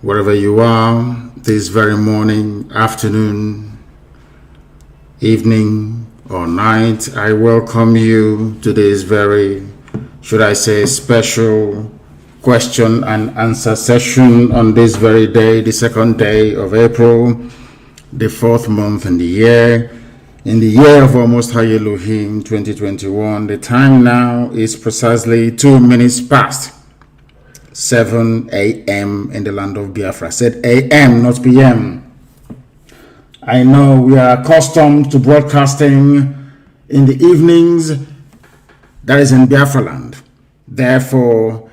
wherever you are, this very morning, afternoon, evening, or night, I welcome you to this very, should I say, special question and answer session on this very day, the second day of April, the fourth month in the year of almost High Elohim 2021. The time now is precisely 2 minutes past 7 a.m. in the land of Biafra. I said a.m., not p.m. I know we are accustomed to broadcasting in the evenings, that is in Biafra land. Therefore,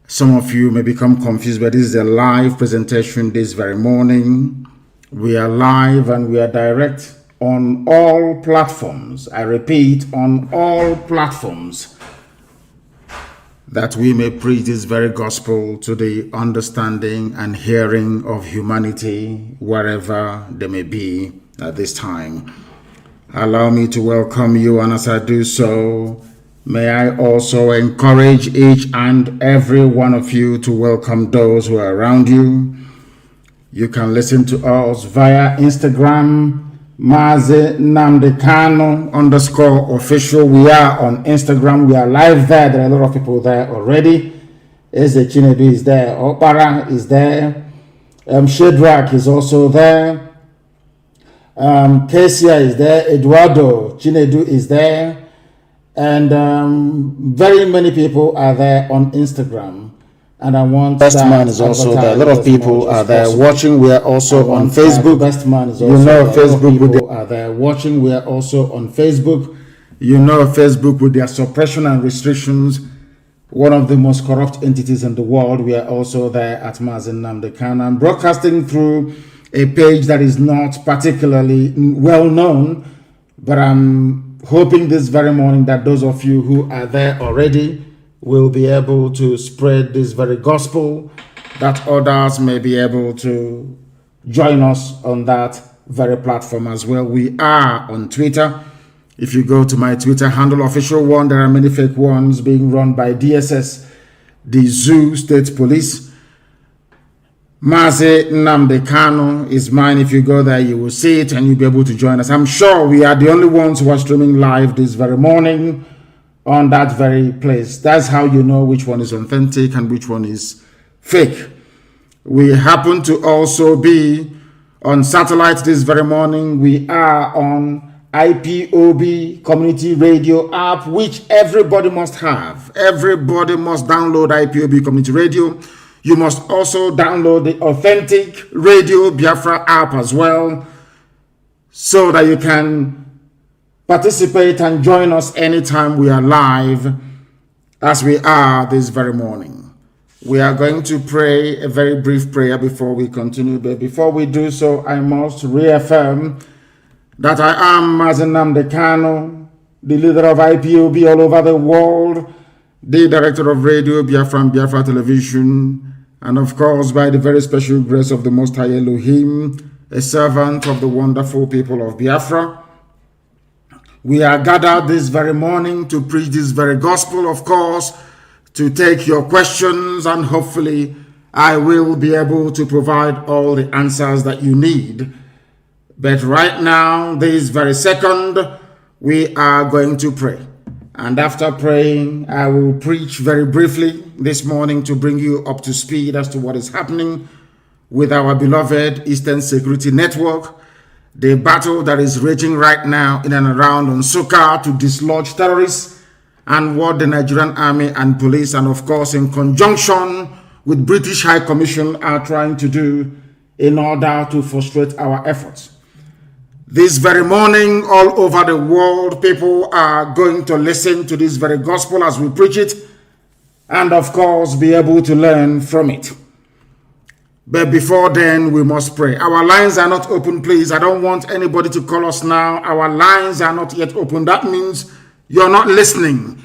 some of you may become confused, but this is a live presentation this very morning. We are live and we are direct on all platforms. I repeat, on all platforms, that we may preach this very gospel to the understanding and hearing of humanity wherever they may be at this time. Allow me to welcome you, and as I do so, may I also encourage each and every one of you to welcome those who are around you. You can listen to us via Instagram, Mazi Nnamdi Kanu _official. We are on Instagram. We are live there. There are a lot of people there already. Eze Chinedu is there. Opara is there. Shedrack is also there. Kesia is there. Eduardo Chinedu is there. And very many people are there on Instagram. And I want Best Man is also there. A lot of people are there watching. We are also on Facebook. Best Man is also there. Facebook people are there watching. We are also on Facebook. Facebook with their suppression and restrictions, one of the most corrupt entities in the world. We are also there at Mazi Nnamdi Kanu. I'm broadcasting through a page that is not particularly well known, but I'm hoping this very morning that those of you who are there already will be able to spread this very gospel, that others may be able to join us on that very platform as well. We are on Twitter. If you go to my Twitter handle, official one, there are many fake ones being run by DSS, the Zoo State Police. Mazi Nnamdi Kanu is mine. If you go there, you will see it and you'll be able to join us. I'm sure we are the only ones who are streaming live this very morning on that very place. That's how you know which one is authentic and which one is fake. We happen to also be on satellite this very morning. We are on Ipob community radio app, which everybody must have. Everybody must download Ipob community radio. You must also download the authentic Radio Biafra app as well, so that you can participate and join us anytime we are live, as we are this very morning. We are going to pray a very brief prayer before we continue. But before we do so, I must reaffirm that I am Mazi Nnamdi Kanu, the leader of IPOB all over the world, the director of Radio Biafra and Biafra Television, and of course, by the very special grace of the Most High Elohim, a servant of the wonderful people of Biafra. We are gathered this very morning to preach this very gospel, of course, to take your questions, and hopefully I will be able to provide all the answers that you need. But right now, this very second, we are going to pray. And after praying, I will preach very briefly this morning to bring you up to speed as to what is happening with our beloved Eastern Security Network, the battle that is raging right now in and around Nsukka to dislodge terrorists, and what the Nigerian Army and police, and of course in conjunction with British High Commission, are trying to do in order to frustrate our efforts. This very morning, all over the world, people are going to listen to this very gospel as we preach it, and of course be able to learn from it. But before then, we must pray. Our lines are not open, please. I don't want anybody to call us now. Our lines are not yet open. That means you're not listening.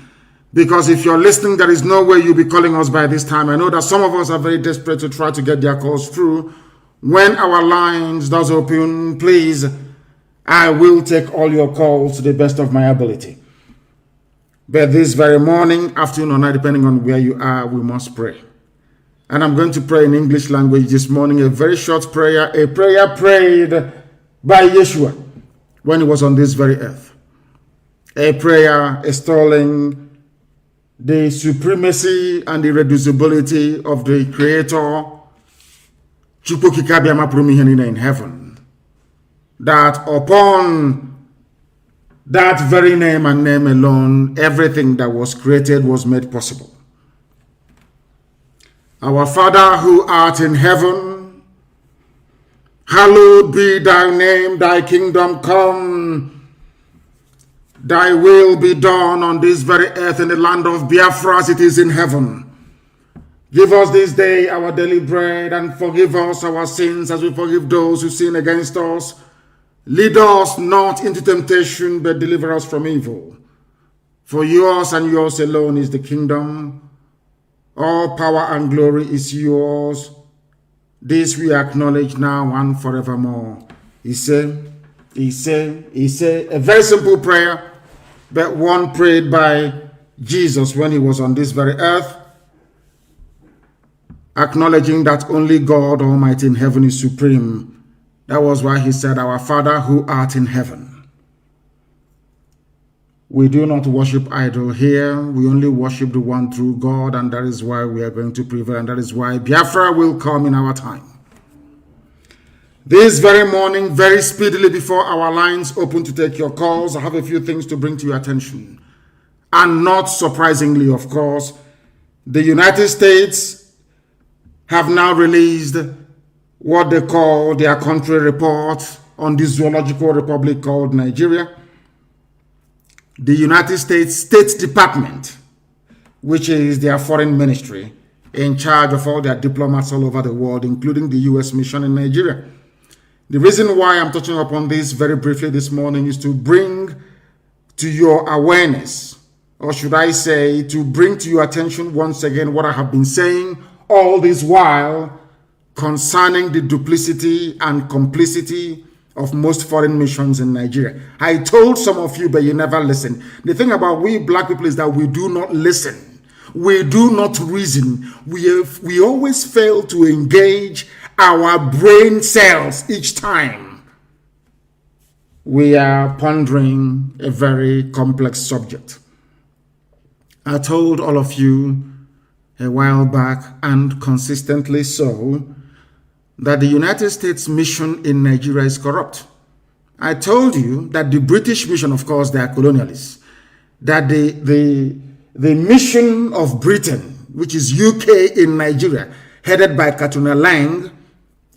Because if you're listening, there is no way you'll be calling us by this time. I know that some of us are very desperate to try to get their calls through. When our lines does open, please, I will take all your calls to the best of my ability. But this very morning, afternoon or night, depending on where you are, we must pray. And I'm going to pray in English language this morning, a very short prayer, a prayer prayed by Yeshua when he was on this very earth. A prayer extolling the supremacy and irreducibility of the Creator in heaven, that upon that very name and name alone, everything that was created was made possible. Our Father who art in heaven, hallowed be thy name, thy kingdom come. Thy will be done on this very earth in the land of Biafra as it is in heaven. Give us this day our daily bread, and forgive us our sins as we forgive those who sin against us. Lead us not into temptation, but deliver us from evil. For yours and yours alone is the kingdom. All power and glory is yours. This we acknowledge now and forevermore. He said, a very simple prayer, but one prayed by Jesus when he was on this very earth, acknowledging that only God Almighty in heaven is supreme. That was why he said, Our Father who art in heaven. We do not worship idol here. We only worship the one true God, and that is why we are going to prevail, and that is why Biafra will come in our time. This very morning, very speedily before our lines open to take your calls, I have a few things to bring to your attention. And not surprisingly, of course, the United States have now released what they call their country report on this zoological republic called Nigeria. The United States State Department, which is their foreign ministry, in charge of all their diplomats all over the world, including the U.S. mission in Nigeria. The reason why I'm touching upon this very briefly this morning is to bring to your awareness, or should I say, to bring to your attention once again what I have been saying all this while concerning the duplicity and complicity of most foreign missions in Nigeria. I told some of you, but you never listen. The thing about we black people is that we do not listen. We do not reason. We always fail to engage our brain cells each time we are pondering a very complex subject. I told all of you a while back, and consistently so, that the United States mission in Nigeria is corrupt. I told you that the British mission, of course, they are colonialists, that the mission of Britain, which is UK in Nigeria, headed by Katrina Lang,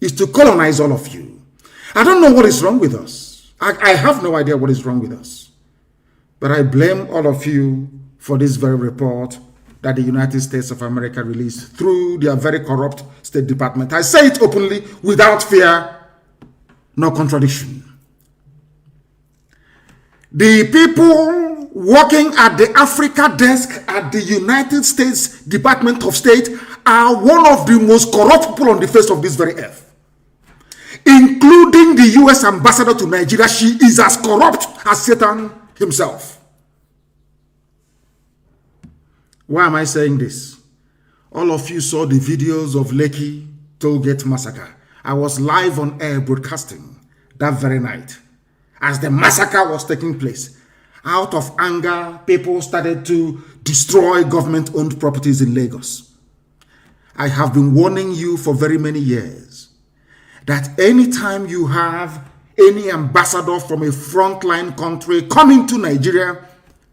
is to colonize all of you. I don't know what is wrong with us. I have no idea what is wrong with us. But I blame all of you for this very report that the United States of America released through their very corrupt State Department. I say it openly, without fear, no contradiction. The people working at the Africa desk at the United States Department of State are one of the most corrupt people on the face of this very earth. Including the U.S. ambassador to Nigeria, she is as corrupt as Satan himself. Why am I saying this? All of you saw the videos of Lekki tollgate massacre. I was live on air broadcasting that very night as the massacre was taking place. Out of anger, people started to destroy government-owned properties in Lagos. I have been warning you for very many years that anytime you have any ambassador from a frontline country coming to Nigeria,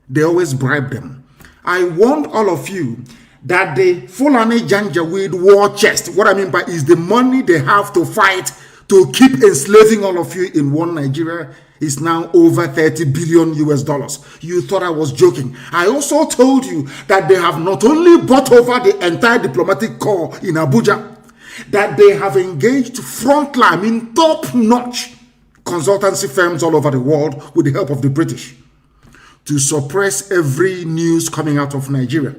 they always bribe them. I warned all of you that the Fulani Janjaweed war chest, what I mean by is the money they have to fight to keep enslaving all of you in one Nigeria, is now over 30 billion US dollars. You thought I was joking. I also told you that they have not only bought over the entire diplomatic corps in Abuja, that they have engaged frontline in top-notch consultancy firms all over the world with the help of the British to suppress every news coming out of Nigeria,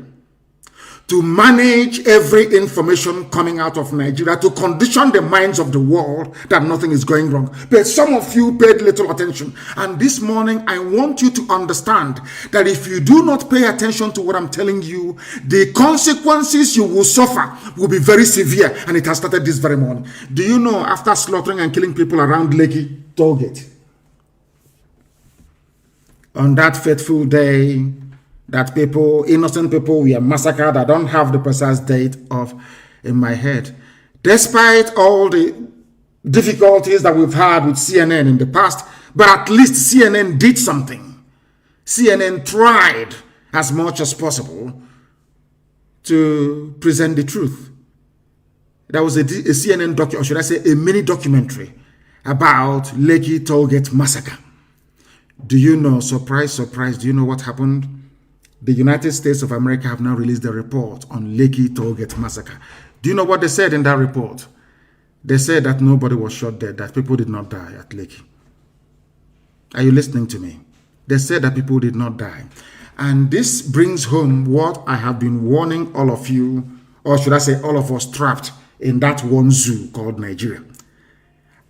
to manage every information coming out of Nigeria, to condition the minds of the world that nothing is going wrong. But some of you paid little attention. And this morning, I want you to understand that if you do not pay attention to what I'm telling you, the consequences you will suffer will be very severe. And it has started this very morning. Do you know, after slaughtering and killing people around Lekki Tollgate, on that fateful day, that people, innocent people, were massacred. I don't have the precise date in my head. Despite all the difficulties that we've had with CNN in the past, but at least CNN did something. CNN tried as much as possible to present the truth. There was a CNN documentary, or should I say a mini documentary about Lekki Tollgate massacre. Do you know, surprise, surprise, do you know what happened? The United States of America have now released a report on Lekki Tollgate massacre. Do you know what they said in that report? They said that nobody was shot dead, that people did not die at Lekki. Are you listening to me? They said that people did not die. And this brings home what I have been warning all of you, or should I say all of us trapped in that one zoo called Nigeria.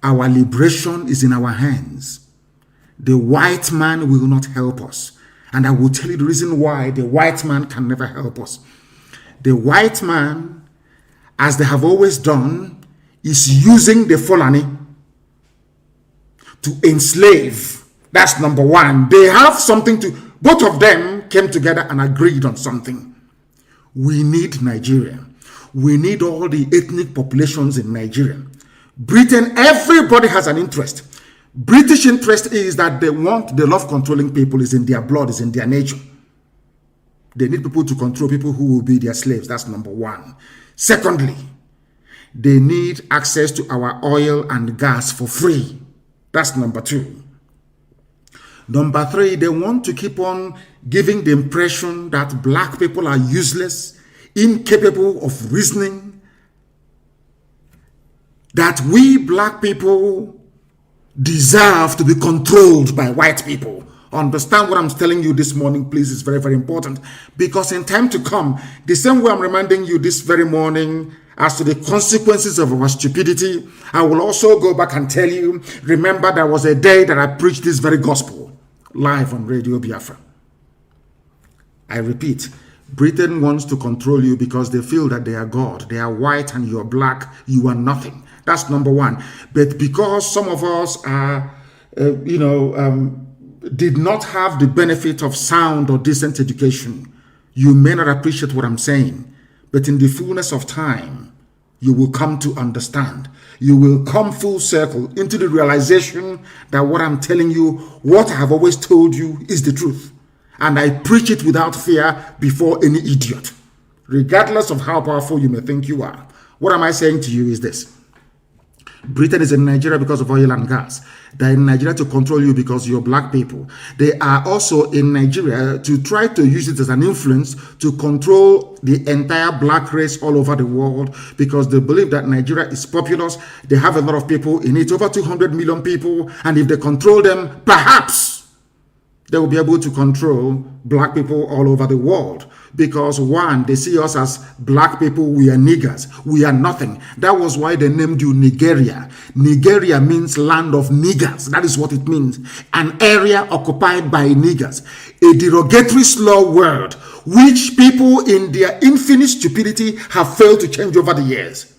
Our liberation is in our hands. The white man will not help us. And I will tell you the reason why the white man can never help us. The white man, as they have always done, is using the Fulani to enslave. That's number one. They have something to, both of them came together and agreed on something. We need Nigeria. We need all the ethnic populations in Nigeria. Britain, everybody has an interest. British interest is that they love controlling people, is in their blood, is in their nature. They need people to control people who will be their slaves. That's number one. Secondly, they need access to our oil and gas for free. That's number two. Number three, they want to keep on giving the impression that black people are useless, incapable of reasoning, that we black people deserve to be controlled by white people. Understand what I'm telling you this morning, please. It's very, very important. Because in time to come, the same way I'm reminding you this very morning as to the consequences of our stupidity, I will also go back and tell you, remember there was a day that I preached this very gospel live on Radio Biafra. I repeat, Britain wants to control you because they feel that they are God. They are white and you are black, you are nothing. That's number one. But because some of us are, did not have the benefit of sound or decent education, you may not appreciate what I'm saying. But in the fullness of time, you will come to understand. You will come full circle into the realization that what I'm telling you, what I have always told you, is the truth. And I preach it without fear before any idiot, regardless of how powerful you may think you are. What am I saying to you is this. Britain is in Nigeria because of oil and gas. They're in Nigeria to control you because you're black people. They are also in Nigeria to try to use it as an influence to control the entire black race all over the world because they believe that Nigeria is populous. They have a lot of people in it, over 200 million people. And if they control them, perhaps they will be able to control black people all over the world. Because one, they see us as black people, we are niggers, we are nothing. That was why they named you Nigeria. Nigeria means land of niggers. That is what it means. An area occupied by niggers. A derogatory slur word, which people in their infinite stupidity have failed to change over the years.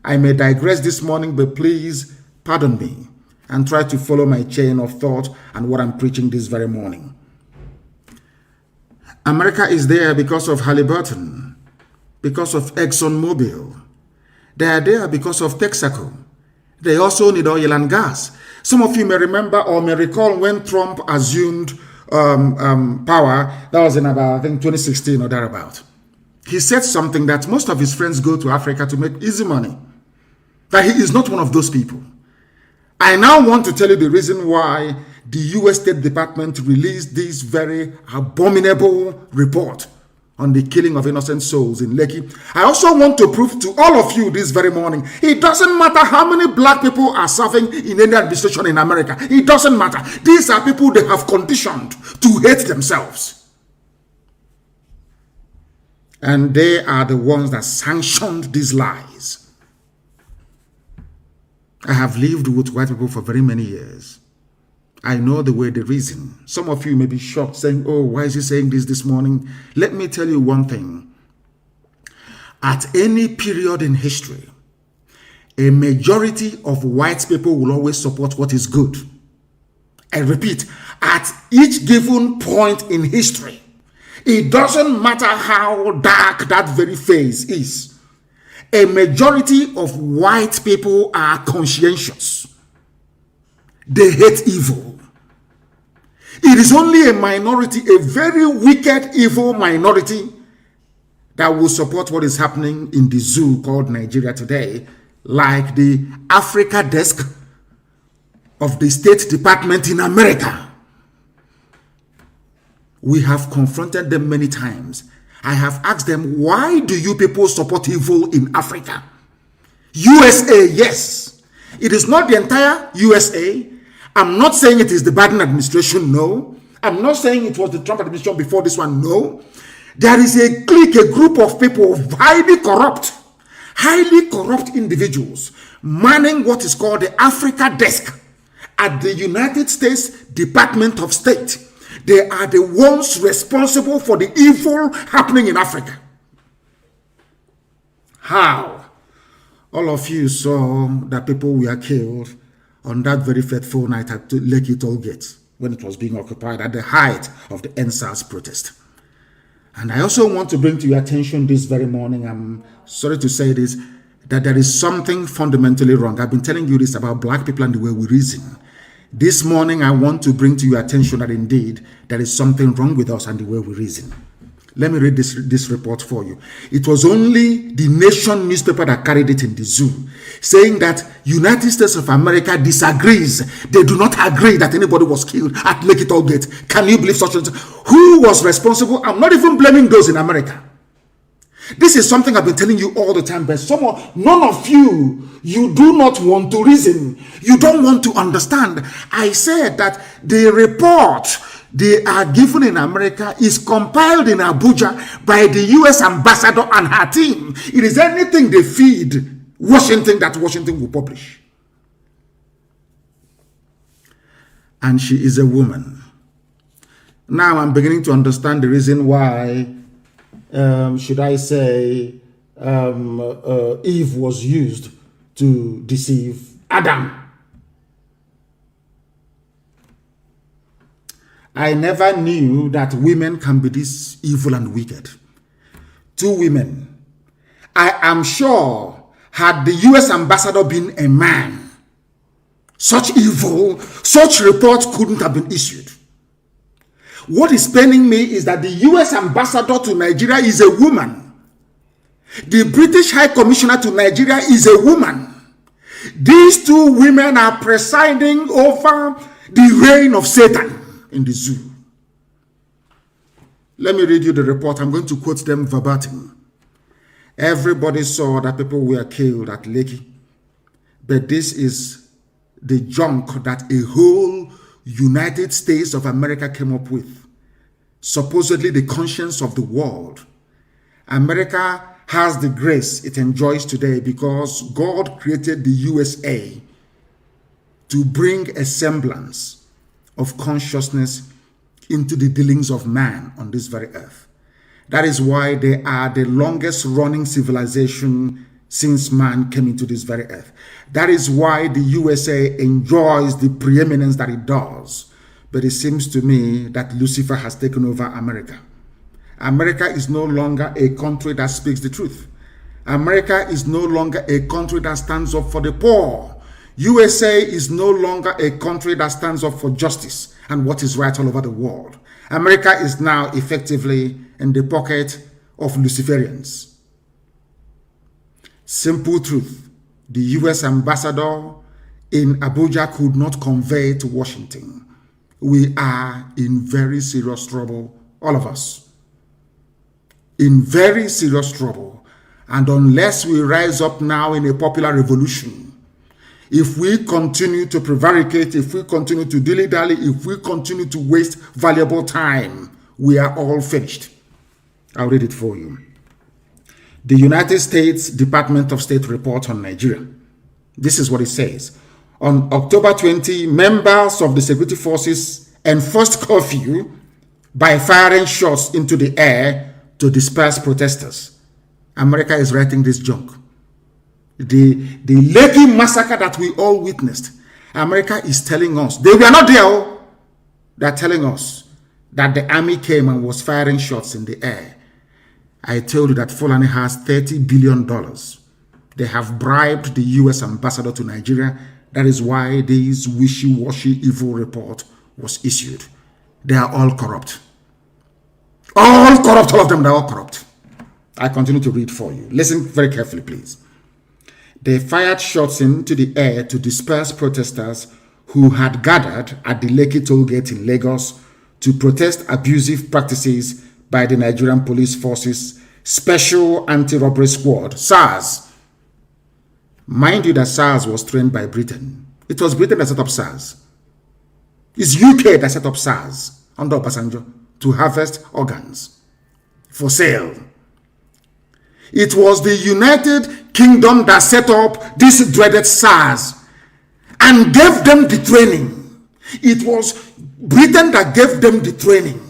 I may digress this morning, but please pardon me and try to follow my chain of thought and what I'm preaching this very morning. America is there because of Halliburton, because of ExxonMobil. They are there because of Texaco. They also need oil and gas. Some of you may remember or may recall when Trump assumed power. That was in about, I think, 2016 or thereabout. He said something that most of his friends go to Africa to make easy money. That he is not one of those people. I now want to tell you the reason why the U.S. State Department released this very abominable report on the killing of innocent souls in Lekki. I also want to prove to all of you this very morning, it doesn't matter how many black people are serving in any administration in America. It doesn't matter. These are people they have conditioned to hate themselves. And they are the ones that sanctioned these lies. I have lived with white people for very many years. I know the way they reason. Some of you may be shocked, saying, oh, why is he saying this morning? Let me tell you one thing. At any period in history, a majority of white people will always support what is good. I repeat, at each given point in history, it doesn't matter how dark that very phase is. A majority of white people are conscientious. They hate evil. It is only a minority, a very wicked, evil minority, that will support what is happening in the zoo called Nigeria today, like the Africa desk of the State Department in America. We have confronted them many times. I have asked them, why do you people support evil in Africa? USA, yes. It is not the entire USA. I'm not saying it is the Biden administration, no. I'm not saying it was the Trump administration before this one, no. There is a clique, a group of people, highly corrupt individuals, manning what is called the Africa desk at the United States Department of State. They are the ones responsible for the evil happening in Africa. How? All of you saw that people were killed on that very fateful night at Lekki toll gate when it was being occupied at the height of the NSAS protest. And I also want to bring to your attention this very morning, I'm sorry to say this, that there is something fundamentally wrong. I've been telling you this about black people and the way we reason. This morning, I want to bring to your attention that indeed there is something wrong with us and the way we reason. Let me read this report for you. It was only the Nation newspaper that carried it in the zoo, saying that United States of America disagrees. They do not agree that anybody was killed at Lekki toll gate. Can you believe such a thing? Who was responsible? I'm not even blaming those in America. This is something I've been telling you all the time, but none of you do not want to reason. You don't want to understand. I said that the report they are given in America is compiled in Abuja by the U.S. ambassador and her team. It is anything they feed Washington that Washington will publish. And she is a woman. Now I'm beginning to understand the reason why, should I say, Eve was used to deceive Adam. I never knew that women can be this evil and wicked. 2 women. I am sure, had the U.S. ambassador been a man, such evil, such reports couldn't have been issued. What is paining me is that the U.S. ambassador to Nigeria is a woman. The British High Commissioner to Nigeria is a woman. These 2 women are presiding over the reign of Satan in the zoo. Let me read you the report. I'm going to quote them verbatim. Everybody saw that people were killed at Lekki, but this is the junk that a whole United States of America came up with. Supposedly the conscience of the world. America has the grace it enjoys today because God created the USA to bring a semblance of consciousness into the dealings of man on this very earth. That is why they are the longest running civilization since man came into this very earth. That is why the USA enjoys the preeminence that it does. But it seems to me that Lucifer has taken over America. America is no longer a country that speaks the truth. America is no longer a country that stands up for the poor. USA is no longer a country that stands up for justice and what is right all over the world. America is now effectively in the pocket of Luciferians. Simple truth. The US ambassador in Abuja could not convey to Washington. We are in very serious trouble, all of us. In very serious trouble. And unless we rise up now in a popular revolution, if we continue to prevaricate, if we continue to dilly-dally, if we continue to waste valuable time, we are all finished. I'll read it for you. The United States Department of State report on Nigeria. This is what it says. On October 20, members of the security forces enforced curfew by firing shots into the air to disperse protesters. America is writing this junk. The Lekki massacre that we all witnessed, America is telling us, they were not there, they're telling us that the army came and was firing shots in the air. I told you that Fulani has $30 billion. They have bribed the U.S. ambassador to Nigeria. That is why this wishy-washy evil report was issued. They are all corrupt. All corrupt, all of them, they're all corrupt. I continue to read for you. Listen very carefully, please. They fired shots into the air to disperse protesters who had gathered at the Lekki toll gate in Lagos to protest abusive practices by the Nigerian Police Forces Special Anti-Robbery Squad, SARS. Mind you that SARS was trained by Britain. It was Britain that set up SARS. It's UK that set up SARS under Obasanjo to harvest organs for sale. It was the United Kingdom that set up this dreaded SARS and gave them the training. It was Britain that gave them the training.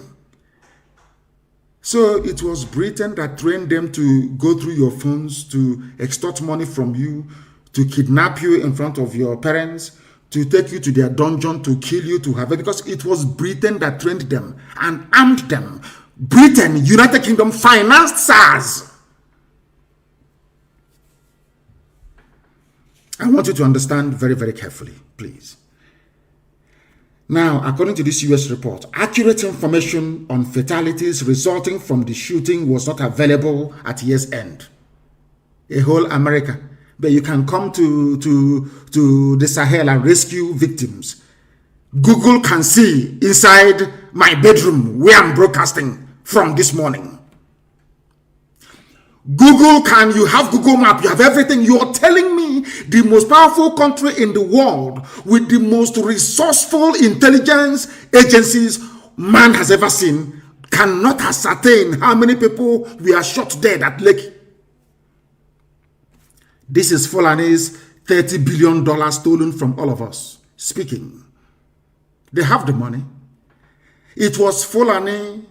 So it was Britain that trained them to go through your phones, to extort money from you, to kidnap you in front of your parents, to take you to their dungeon, to kill you, to have it, because it was Britain that trained them and armed them. Britain, United Kingdom, financed SARS. I want you to understand very, very carefully, please. Now, according to this US report, accurate information on fatalities resulting from the shooting was not available at year's end. A whole America. But you can come to the Sahel and rescue victims. Google can see inside my bedroom where I'm broadcasting from this morning. You have Google Map, you have everything. You're telling me the most powerful country in the world with the most resourceful intelligence agencies man has ever seen cannot ascertain how many people were shot dead at Lekki. This is Fulani's $30 billion stolen from all of us. Speaking. They have the money. It was Fulani,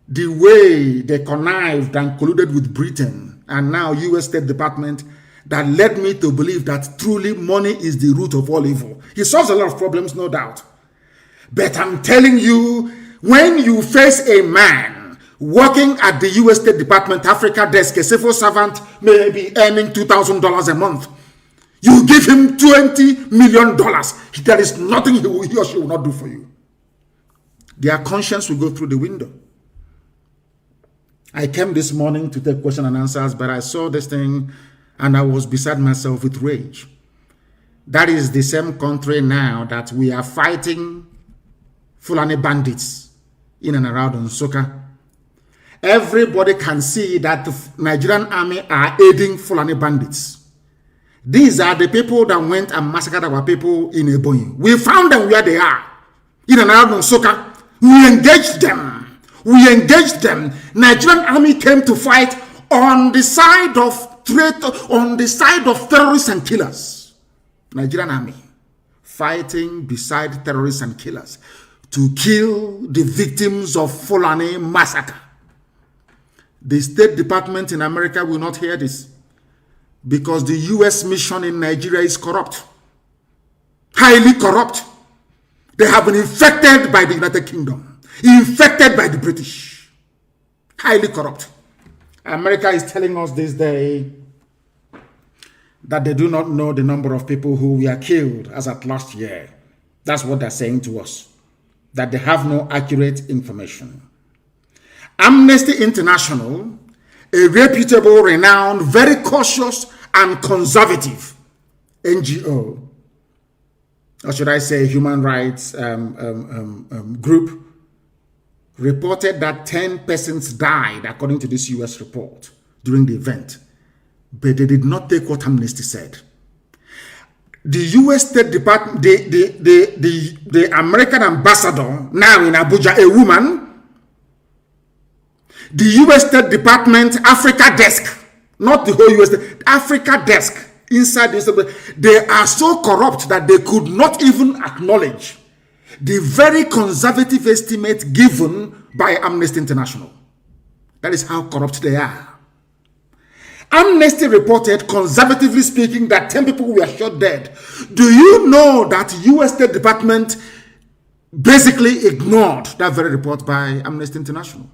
the way they connived and colluded with Britain and now U.S. State Department, that led me to believe that truly money is the root of all evil. It solves a lot of problems, no doubt. But I'm telling you, when you face a man working at the U.S. State Department Africa desk, a civil servant may be earning $2,000 a month, you give him $20 million. There is nothing he or she will not do for you. Their conscience will go through the window. I came this morning to take question and answers, but I saw this thing and I was beside myself with rage. That is the same country now that we are fighting Fulani bandits in and around Nsukka. Everybody can see that the Nigerian army are aiding Fulani bandits. These are the people that went and massacred our people in Ebonyi. We found them where they are, in and around Nsukka. We engaged them. Nigerian army came to fight on the side of terrorists and killers. Nigerian army fighting beside terrorists and killers to kill the victims of Fulani massacre. The State Department in America will not hear this because the U.S. mission in Nigeria is corrupt, highly corrupt. They have been infected by the United Kingdom, infected by the British, highly corrupt. America is telling us this day that they do not know the number of people who were killed as at last year. That's what they're saying to us, that they have no accurate information. Amnesty International, a reputable, renowned, very cautious and conservative NGO, or should I say human rights group, reported that 10 persons died according to this US report during the event, but they did not take what Amnesty said. The US State Department, the American ambassador now in Abuja, a woman, the U.S. State Department Africa desk Not the whole US, the Africa desk inside this, they are so corrupt that they could not even acknowledge the very conservative estimate given by Amnesty International. That is how corrupt they are. Amnesty reported, conservatively speaking, that 10 people were shot dead. Do you know that US State Department basically ignored that very report by Amnesty International?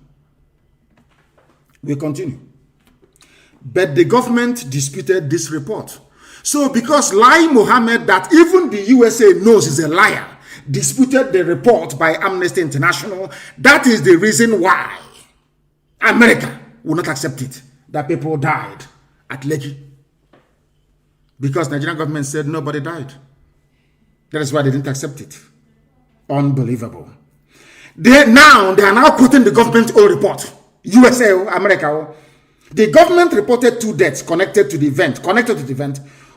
We continue. But the government disputed this report. So because Lai Mohammed, that even the USA knows is a liar, disputed the report by Amnesty International, that is the reason why America will not accept it, that people died at Lekki. Because Nigerian government said nobody died. That is why they didn't accept it. Unbelievable. They are now quoting the government's own report. USA, America. The government reported 2 deaths connected to the event.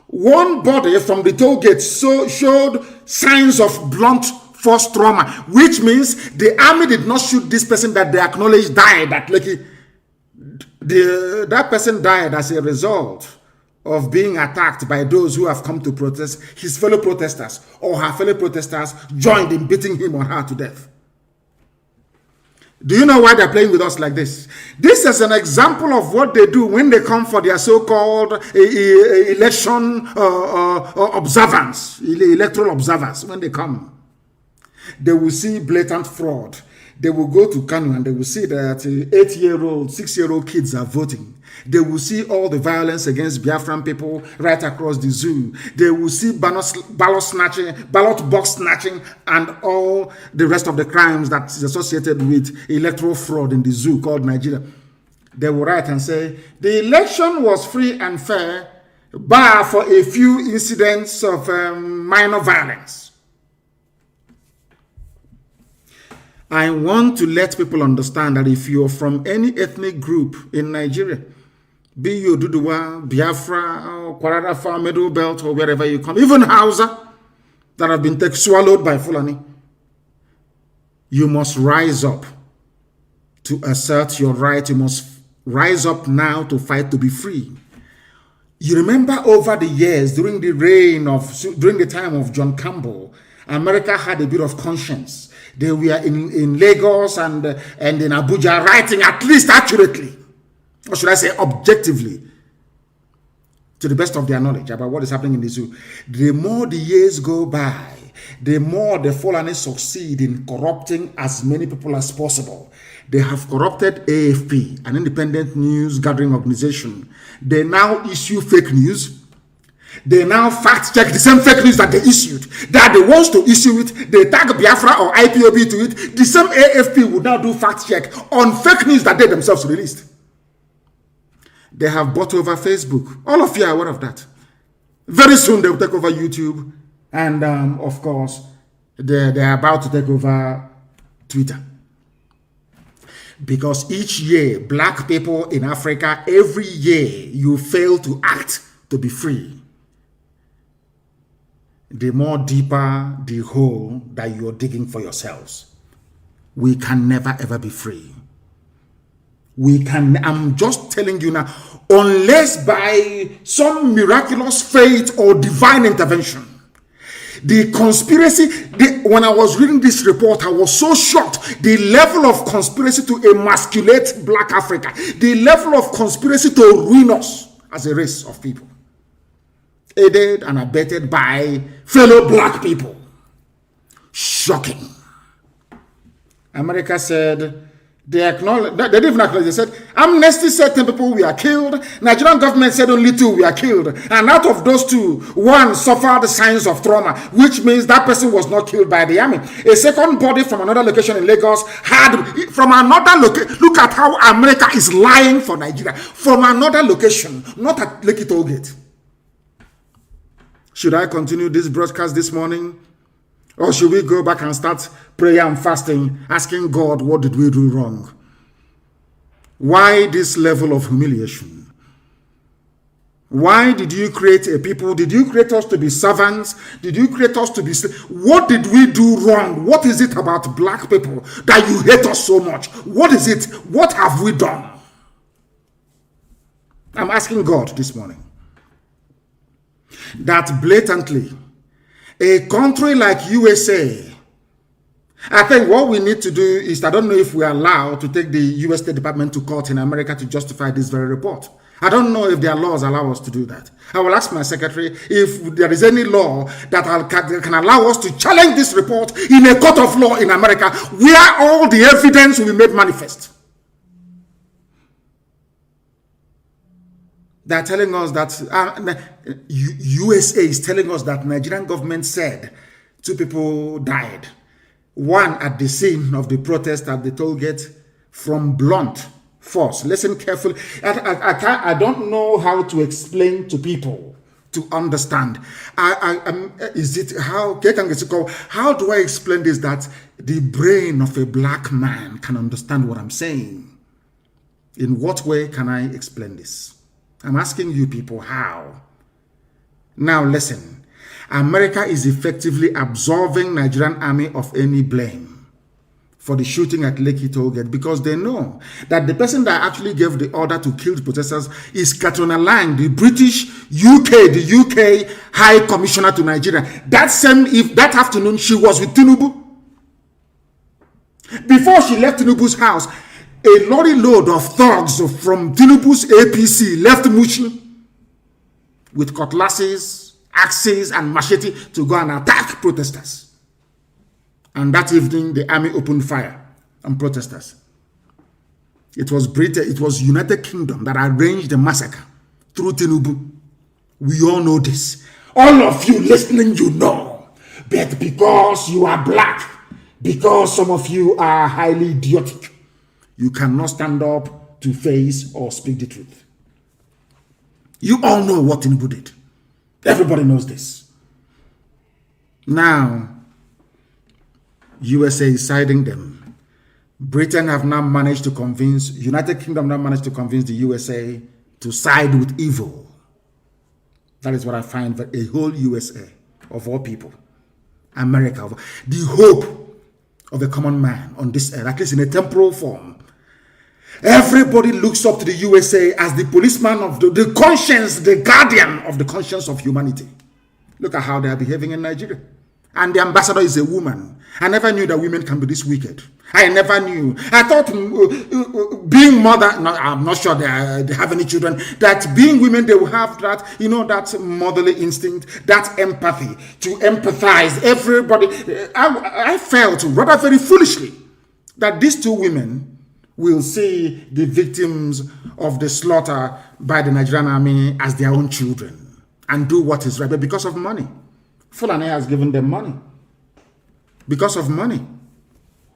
One body from the toll gate showed signs of blunt force trauma, which means the army did not shoot this person that they acknowledged died at Lekki. That person died as a result of being attacked by those who have come to protest. His fellow protesters or her fellow protesters joined in beating him or her to death. Do you know why they're playing with us like this? This is an example of what they do when they come for their so-called election observance, electoral observance. When they come, they will see blatant fraud. They will go to Kanu and they will see that 8-year-old, 6-year-old kids are voting. They will see all the violence against Biafran people right across the zoo. They will see ballot box snatching, and all the rest of the crimes that is associated with electoral fraud in the zoo called Nigeria. They will write and say, the election was free and fair, bar for a few incidents of minor violence. I want to let people understand that if you're from any ethnic group in Nigeria, be you Duduwa, Biafra, or Kwararafa, Middle Belt, or wherever you come, even Hausa, that have been swallowed by Fulani, you must rise up to assert your right. You must rise up now to fight to be free. You remember over the years, during the time of John Campbell, America had a bit of conscience. They were in Lagos and in Abuja writing at least accurately, or should I say objectively, to the best of their knowledge about what is happening in the zoo. The more the years go by, the more the Fulani succeed in corrupting as many people as possible. They have corrupted AFP, an independent news gathering organization. They now issue fake news. They now fact check the same fake news that they issued. That they want to issue it, they tag Biafra or IPOB to it. The same AFP would now do fact check on fake news that they themselves released. They have bought over Facebook. All of you are aware of that. Very soon they will take over YouTube. And of course, they're about to take over Twitter. Because each year, black people in Africa, every year, you fail to act to be free. The more deeper the hole that you're digging for yourselves. We can never ever be free. I'm just telling you now, unless by some miraculous fate or divine intervention, the conspiracy, when I was reading this report, I was so shocked. The level of conspiracy to emasculate Black Africa, the level of conspiracy to ruin us as a race of people, aided and abetted by fellow black people. Shocking. America said, they didn't even acknowledge. They said, Amnesty said 10 people were killed. Nigerian government said only 2 were killed. And out of those 2, 1 suffered signs of trauma, which means that person was not killed by the army. A second body from another location in Lagos had, from another location, look at how America is lying for Nigeria. From another location, not at Lekki toll gate. Should I continue this broadcast this morning? Or should we go back and start prayer and fasting, asking God, what did we do wrong? Why this level of humiliation? Why did you create a people? Did you create us to be servants? Did you create us to be... What did we do wrong? What is it about black people that you hate us so much? What is it? What have we done? I'm asking God this morning that blatantly a country like USA, I think what we need to do is, I don't know if we are allowed to take the US State Department to court in America to justify this very report. I don't know if their laws allow us to do that. I will ask my secretary if there is any law that can allow us to challenge this report in a court of law in America where all the evidence will be made manifest. They're telling us that USA is telling us that Nigerian government said 2 people died. One at the scene of the protest at the toll gate from blunt force. Listen carefully. I don't know how to explain to people to understand. How do I explain this that the brain of a black man can understand what I'm saying? In what way can I explain this? I'm asking you people how. Now listen. America is effectively absolving Nigerian army of any blame for the shooting at Lekki tollgate because they know that the person that actually gave the order to kill the protesters is Katrina Lang, the British UK High Commissioner to Nigeria. That afternoon she was with Tinubu. Before she left Tinubu's house, a lorry load of thugs from Tinubu's APC left Mushi with cutlasses, axes, and machete to go and attack protesters. And that evening, the army opened fire on protesters. It was Britain, it was United Kingdom that arranged the massacre through Tinubu. We all know this. All of you listening, you know. But because you are black, because some of you are highly idiotic, you cannot stand up to face or speak the truth. You all know what Tinubu did. Everybody knows this. Now, USA is siding them. Britain have now managed to convince, United Kingdom now managed to convince the USA to side with evil. That is what I find, a whole USA, of all people, America, the hope of the common man on this earth, at least in a temporal form. Everybody looks up to the USA as the policeman of the conscience, the guardian of the conscience of humanity. Look at how they are behaving in Nigeria. And the ambassador is a woman. I never knew that women can be this wicked. I never knew. I thought being mother, no, I'm not sure they have any children, that being women, they will have that, that motherly instinct, that empathy, to empathize. Everybody, I felt rather very foolishly that these 2 women will see the victims of the slaughter by the Nigerian army as their own children and do what is right. But because of money, Fulani has given them money. Because of money,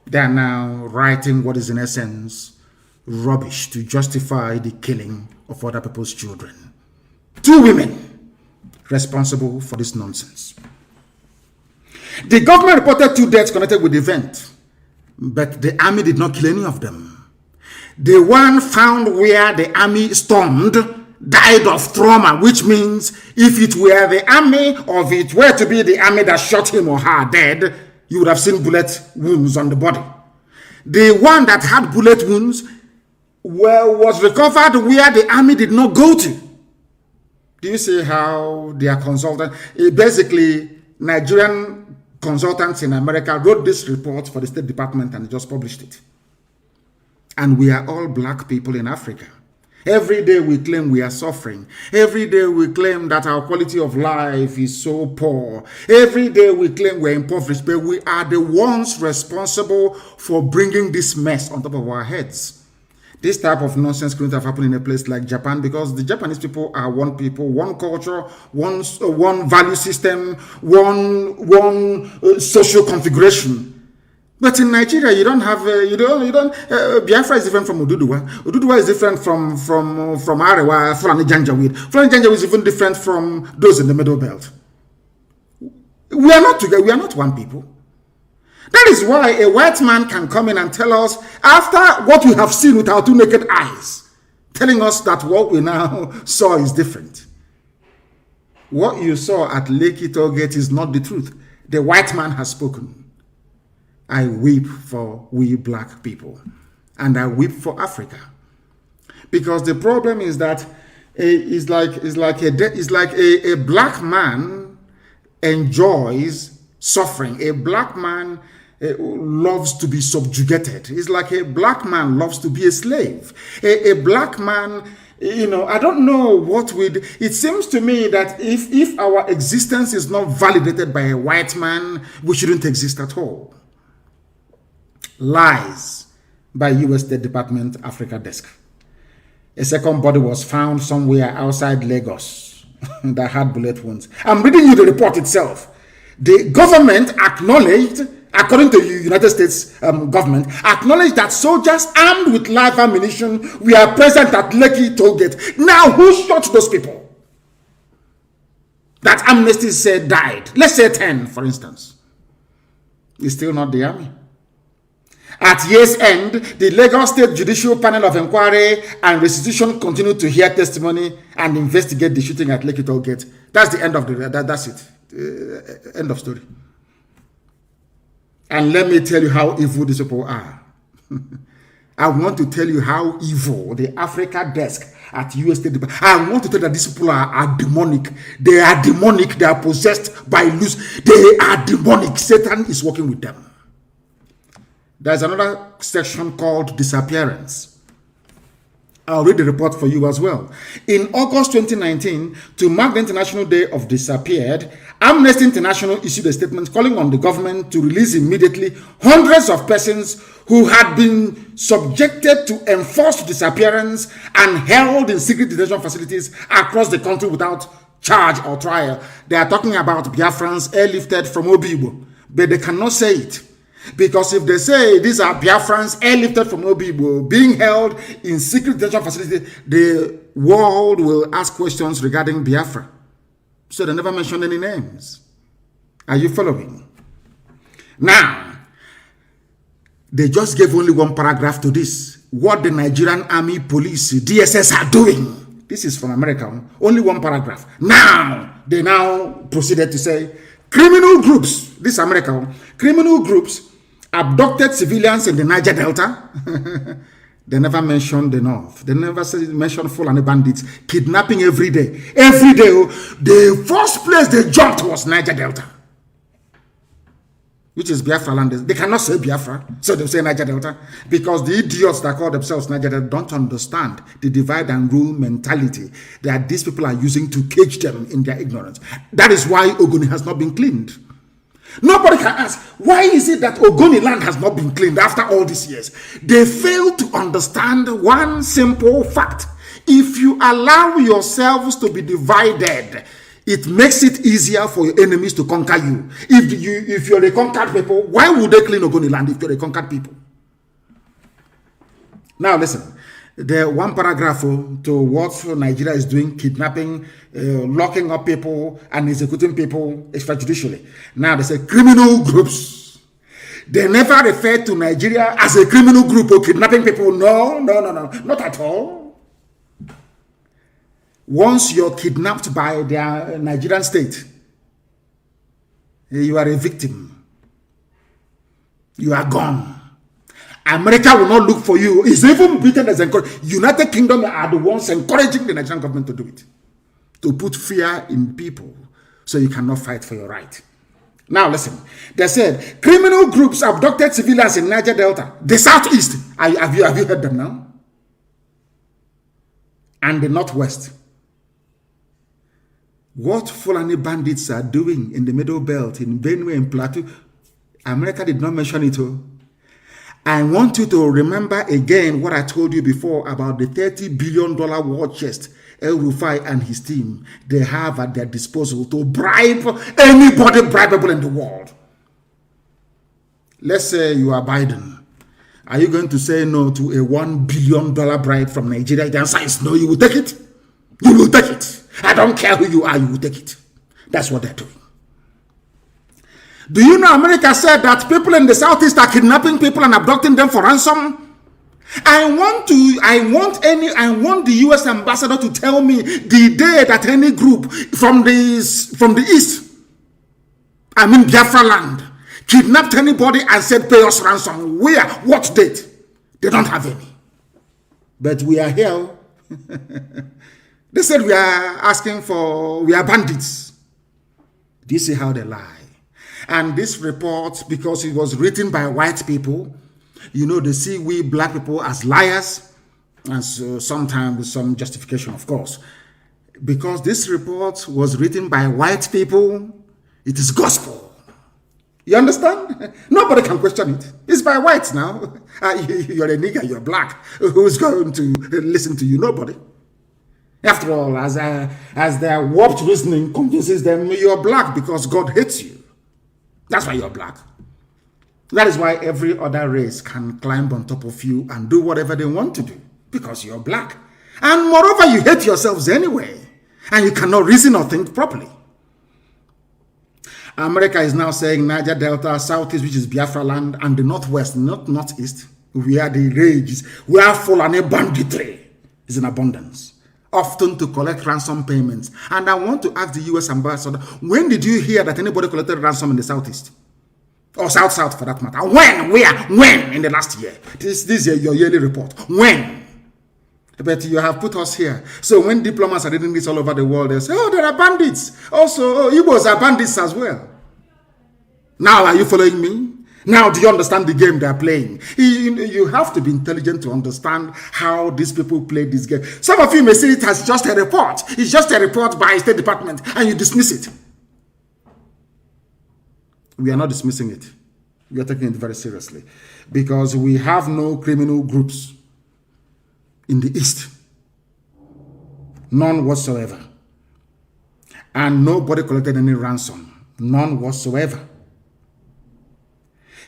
they are now writing what is in essence rubbish to justify the killing of other people's children. 2 women responsible for this nonsense. The government reported 2 deaths connected with the event, but the army did not kill any of them. The one found where the army stormed died of trauma, which means if it were the army or if it were to be the army that shot him or her dead, you would have seen bullet wounds on the body. The one that had bullet wounds was recovered where the army did not go to. Do you see how they are consultant? Basically, Nigerian consultants in America wrote this report for the State Department and just published it. And we are all black people in Africa. Every day we claim we are suffering. Every day we claim that our quality of life is so poor. Every day we claim we're impoverished, but we are the ones responsible for bringing this mess on top of our heads. This type of nonsense couldn't have happened in a place like Japan because the Japanese people are one people, one culture, one value system, one social configuration. But in Nigeria, you don't have, Biafra is different from Oduduwa. Oduduwa is different from Arewa, Fulani Janjaweed. Fulani Janjaweed is even different from those in the Middle Belt. We are not together. We are not one people. That is why a white man can come in and tell us, after what we have seen with our 2 naked eyes, telling us that what we now saw is different. What you saw at Lekki tollgate is not the truth. The white man has spoken. I weep for we black people, and I weep for Africa. Because the problem is that It's like a black man enjoys suffering. A black man loves to be subjugated. It's like a black man loves to be a slave. A black man, I don't know what it seems to me that if our existence is not validated by a white man, we shouldn't exist at all. Lies by U.S. State Department Africa Desk. A second body was found somewhere outside Lagos that had bullet wounds. I'm reading you the report itself. The government acknowledged, according to the United States government, acknowledged that soldiers armed with live ammunition were present at Lekki tollgate. Now, who shot those people that Amnesty said died? Let's say 10, for instance. It's still not the army. At year's end, the Lagos State Judicial Panel of Inquiry and Restitution continued to hear testimony and investigate the shooting at Lekki tollgate. That's the end of that's it. End of story. And let me tell you how evil these people are. I want to tell you how evil the Africa desk at US State Department. I want to tell you that these people are demonic. They are demonic. They are possessed by loose. They are demonic. Satan is working with them. There's another section called disappearance. I'll read the report for you as well. In August 2019, to mark the International Day of Disappeared, Amnesty International issued a statement calling on the government to release immediately hundreds of persons who had been subjected to enforced disappearance and held in secret detention facilities across the country without charge or trial. They are talking about Biafrans airlifted from Obibo, but they cannot say it. Because if they say these are Biafrans airlifted from Obibo being held in secret detention facility, the world will ask questions regarding Biafra. So they never mention any names. Are you following? Now, they just gave only one paragraph to this. What the Nigerian Army, Police, DSS are doing. This is from America. Only one paragraph. Now, they now proceeded to say, criminal groups, this is America, criminal groups abducted civilians in the Niger Delta. They never mentioned the North. They never mentioned Fulani bandits kidnapping every day. Every day, the first place they jumped was Niger Delta, which is Biafra land. They cannot say Biafra, so they say Niger Delta, because the idiots that call themselves Niger Delta don't understand the divide and rule mentality that these people are using to cage them in their ignorance. That is why Ogoni has not been cleaned. Nobody can ask, why is it that Ogoni land has not been cleaned after all these years? They fail to understand one simple fact. If you allow yourselves to be divided, it makes it easier for your enemies to conquer you. If you're a conquered people, why would they clean Ogoni land if you're a conquered people? Now listen, the one paragraph to what Nigeria is doing, kidnapping, locking up people and executing people extrajudicially. Now they say criminal groups. They never refer to Nigeria as a criminal group or kidnapping people. No, not at all. Once you're kidnapped by the Nigerian state, you are a victim. You are gone. America will not look for you. It's even beaten as encouraged. United Kingdom are the ones encouraging the Nigerian government to do it. To put fear in people so you cannot fight for your right. Now listen. They said, criminal groups abducted civilians in Niger Delta, the southeast. Have you heard them now? And the northwest. What Fulani bandits are doing in the Middle Belt, in Benue and Plateau, America did not mention it. I want you to remember again what I told you before about the $30 billion war chest El Rufai and his team they have at their disposal to bribe anybody bribable in the world. Let's say you are Biden. Are you going to say no to a $1 billion bribe from Nigeria? The answer is no. You will take it. You will take it. I don't care who you are, you will take it. That's what they're doing. Do you know America said that people in the southeast are kidnapping people and abducting them for ransom? I want the US ambassador to tell me the day that any group from the east, I mean Biafra land, kidnapped anybody and said pay us ransom. Where? What date? They don't have any. But we are here. They said we are bandits. Do you see how they lie? And this report, because it was written by white people, you know, they see we black people as liars, and so sometimes with some justification, of course. Because this report was written by white people, it is gospel. You understand? Nobody can question it. It's by whites now. You're a nigger, you're black. Who's going to listen to you? Nobody. After all, as their warped reasoning convinces them, you're black because God hates you. That's why you're black. That is why every other race can climb on top of you and do whatever they want to do, because you're black. And moreover, you hate yourselves anyway, and you cannot reason or think properly. America is now saying Niger Delta, Southeast, which is Biafra land, and the Northwest, not Northeast, where the rage, where Fulani banditry is in abundance, often to collect ransom payments. And I want to ask the U.S. ambassador, when did you hear that anybody collected ransom in the Southeast? Or South for that matter. When? Where? When? In the last year? This is your yearly report. When? But you have put us here. So when diplomats are reading this all over the world, they say, oh, there are bandits. Also, Igbos are bandits as well. Now, are you following me? Now, do you understand the game they are playing? You have to be intelligent to understand how these people play this game. Some of you may see it as just a report. It's just a report by State Department, and you dismiss it. We are not dismissing it. We are taking it very seriously, because we have no criminal groups in the East. None whatsoever. And nobody collected any ransom. None whatsoever.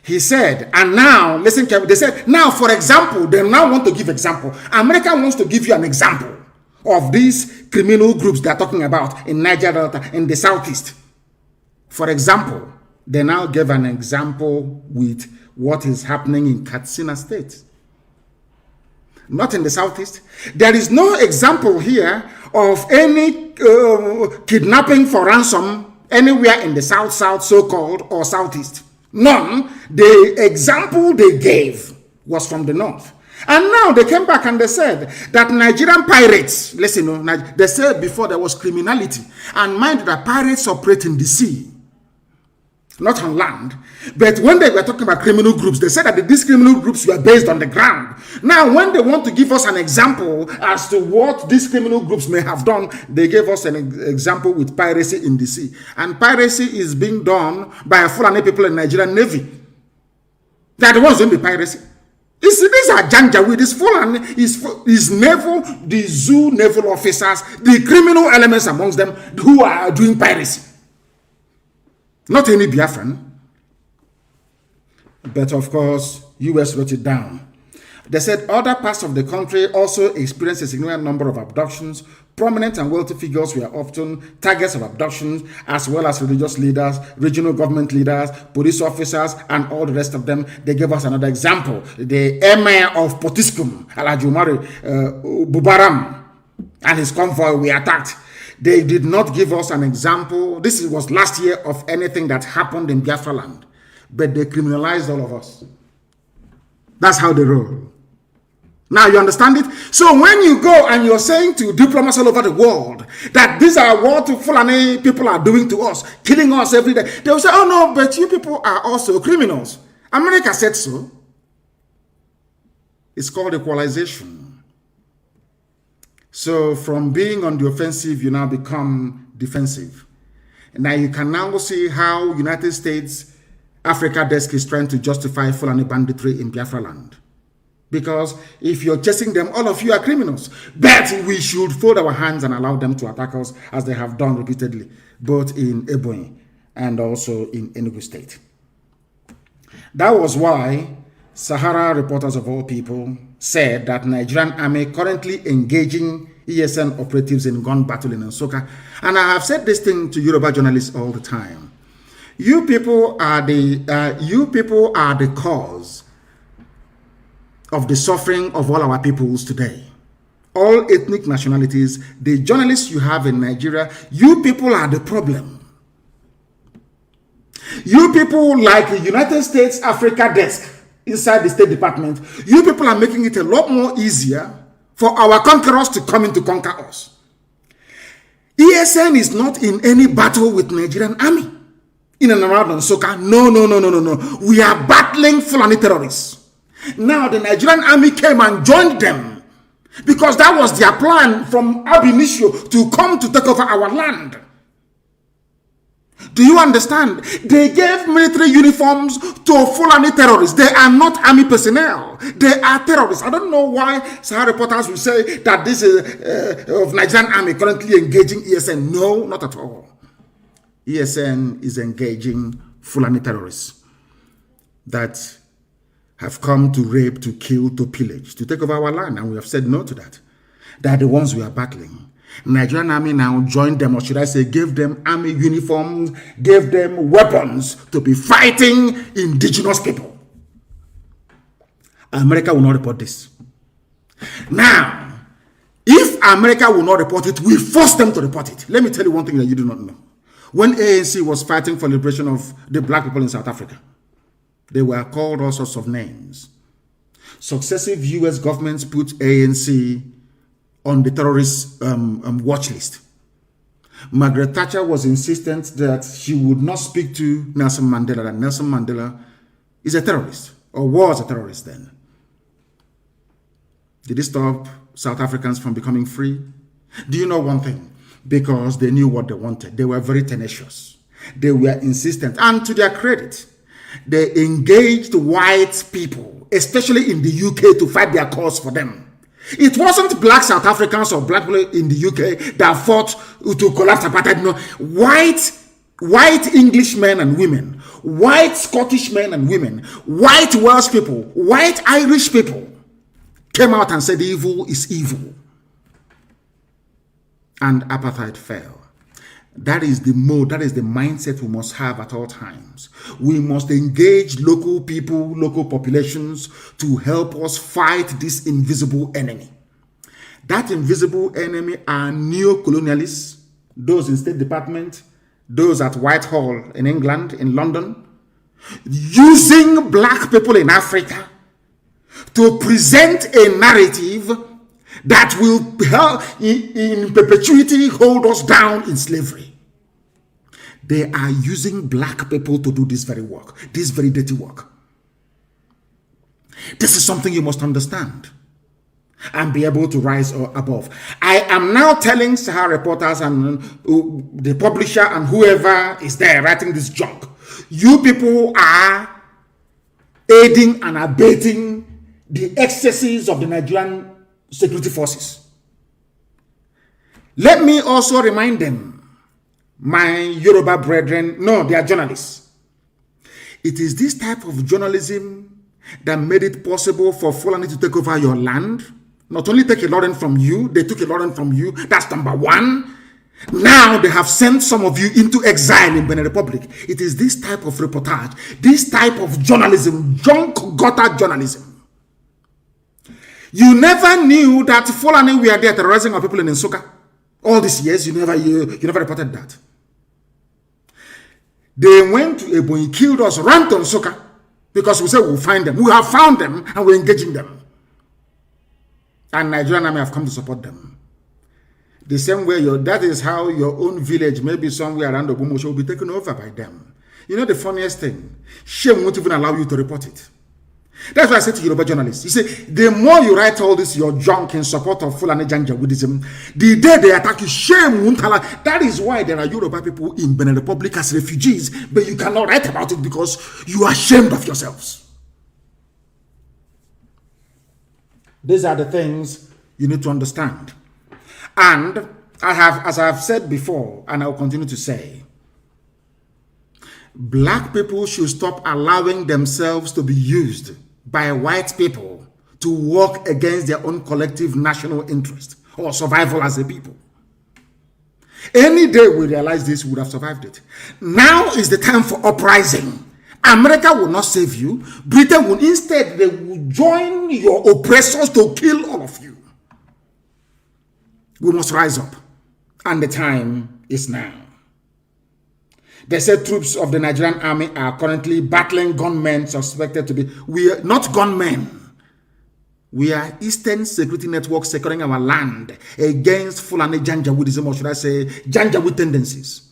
He said, and now, listen carefully, they said, now, for example, they now want to give example. America wants to give you an example of these criminal groups they're talking about in Niger Delta, in the Southeast. For example, they now gave an example with what is happening in Katsina State. Not in the Southeast. There is no example here of any kidnapping for ransom anywhere in the South, so-called, or Southeast. None. The example they gave was from the North. And now they came back and they said that Nigerian pirates, listen, they said before there was criminality. And mind that pirates operate in the sea, not on land. But when they were talking about criminal groups, they said that these criminal groups were based on the ground. Now, when they want to give us an example as to what these criminal groups may have done, they gave us an example with piracy in the sea. And piracy is being done by Fulani people in Nigerian Navy. They are the ones doing the piracy. These are Janjaweed, this Fulani, is naval, the zoo naval officers, the criminal elements amongst them who are doing piracy. Not any Biafran. But of course, US wrote it down. They said other parts of the country also experienced a significant number of abductions. Prominent and wealthy figures were often targets of abductions, as well as religious leaders, regional government leaders, police officers, and all the rest of them. They gave us another example. The Emir of Potiskum, Alhaji Umar Bubaram, and his convoy were attacked. They did not give us an example. This was last year of anything that happened in Biafra land. But they criminalized all of us. That's how they roll. Now you understand it? So when you go and you're saying to diplomats all over the world that these are what Fulani people are doing to us, killing us every day, they will say, oh no, but you people are also criminals. America said so. It's called equalization. So from being on the offensive, you now become defensive. And now you can now see how United States Africa Desk is trying to justify Fulani banditry in Biafra land. Because if you're chasing them, all of you are criminals. But we should fold our hands and allow them to attack us as they have done repeatedly, both in Ebonyi and also in Enugu State. That was why Sahara reporters of all people said that Nigerian army currently engaging ESN operatives in gun battle in Nsukka. And I have said this thing to Yoruba journalists all the time. You people are the cause of the suffering of all our peoples today. All ethnic nationalities, the journalists you have in Nigeria, you people are the problem. You people like the United States Africa Desk inside the State Department, you people are making it a lot more easier for our conquerors to come in to conquer us. ESN is not in any battle with Nigerian army in and around Nsukka. No. We are battling Fulani terrorists. Now the Nigerian army came and joined them because that was their plan from ab initio, to come to take over our land. Do you understand? They gave military uniforms to Fulani terrorists. They are not army personnel. They are terrorists. I don't know why Sahara reporters will say that this is of Nigerian army currently engaging ESN. No, not at all. ESN is engaging Fulani terrorists that have come to rape, to kill, to pillage, to take over our land. And we have said no to that. They are the ones we are battling. Nigerian army now joined them, or should I say gave them army uniforms, gave them weapons to be fighting indigenous people. America will not report this. Now, if America will not report it, we force them to report it. Let me tell you one thing that you do not know. When ANC was fighting for liberation of the black people in South Africa, they were called all sorts of names. Successive US governments put ANC on the terrorist watch list. Margaret Thatcher was insistent that she would not speak to Nelson Mandela, that Nelson Mandela is a terrorist, or was a terrorist then. Did it stop South Africans from becoming free? Do you know one thing? Because they knew what they wanted. They were very tenacious. They were insistent. And to their credit, they engaged white people, especially in the UK, to fight their cause for them. It wasn't black South Africans or black people in the UK that fought to collapse apartheid. No, white English men and women, white Scottish men and women, white Welsh people, white Irish people came out and said evil is evil. And apartheid fell. That is the mode, that is the mindset we must have at all times. We must engage local people, local populations to help us fight this invisible enemy. That invisible enemy are neo-colonialists, those in State Department, those at Whitehall in England, in London, using black people in Africa to present a narrative that will in perpetuity hold us down in slavery. They are using black people to do this very work, this very dirty work. This is something you must understand and be able to rise above. I am now telling Sahara reporters and the publisher and whoever is there writing this junk, you people are aiding and abetting the excesses of the Nigerian security forces. Let me also remind them, my Yoruba brethren, no, they are journalists. It is this type of journalism that made it possible for Fulani to take over your land. Not only take a lot from you, they took a lot from you. That's number one. Now they have sent some of you into exile in Benin Republic. It is this type of reportage, this type of journalism, junk gutter journalism. You never knew that Fulani were there terrorizing our people in Nsukka. All these years, you never reported that. They went to Ebonyi, killed us, ran to Nsukka, because we said we'll find them. We have found them and we're engaging them. And Nigerian army have come to support them. The same way, that is how your own village, maybe somewhere around Ogumosho, will be taken over by them. You know the funniest thing? Shame won't even allow you to report it. That's why I say to Yoruba journalists, you see, the more you write all this, your junk in support of Fulani Janjaweedism, the day they attack you, shame won't allow. That is why there are Yoruba people in Benin Republic as refugees, but you cannot write about it because you are ashamed of yourselves. These are the things you need to understand. And as I have said before, and I will continue to say, black people should stop allowing themselves to be used by white people to work against their own collective national interest or survival as a people. Any day we realize this, we would have survived it. Now is the time for uprising. America will not save you. Britain will instead, they will join your oppressors to kill all of you. We must rise up. And the time is now. They said troops of the Nigerian army are currently battling gunmen suspected to be, we are not gunmen. We are Eastern Security Network securing our land against Fulani Janjaweedism, or should I say Janjaweed tendencies.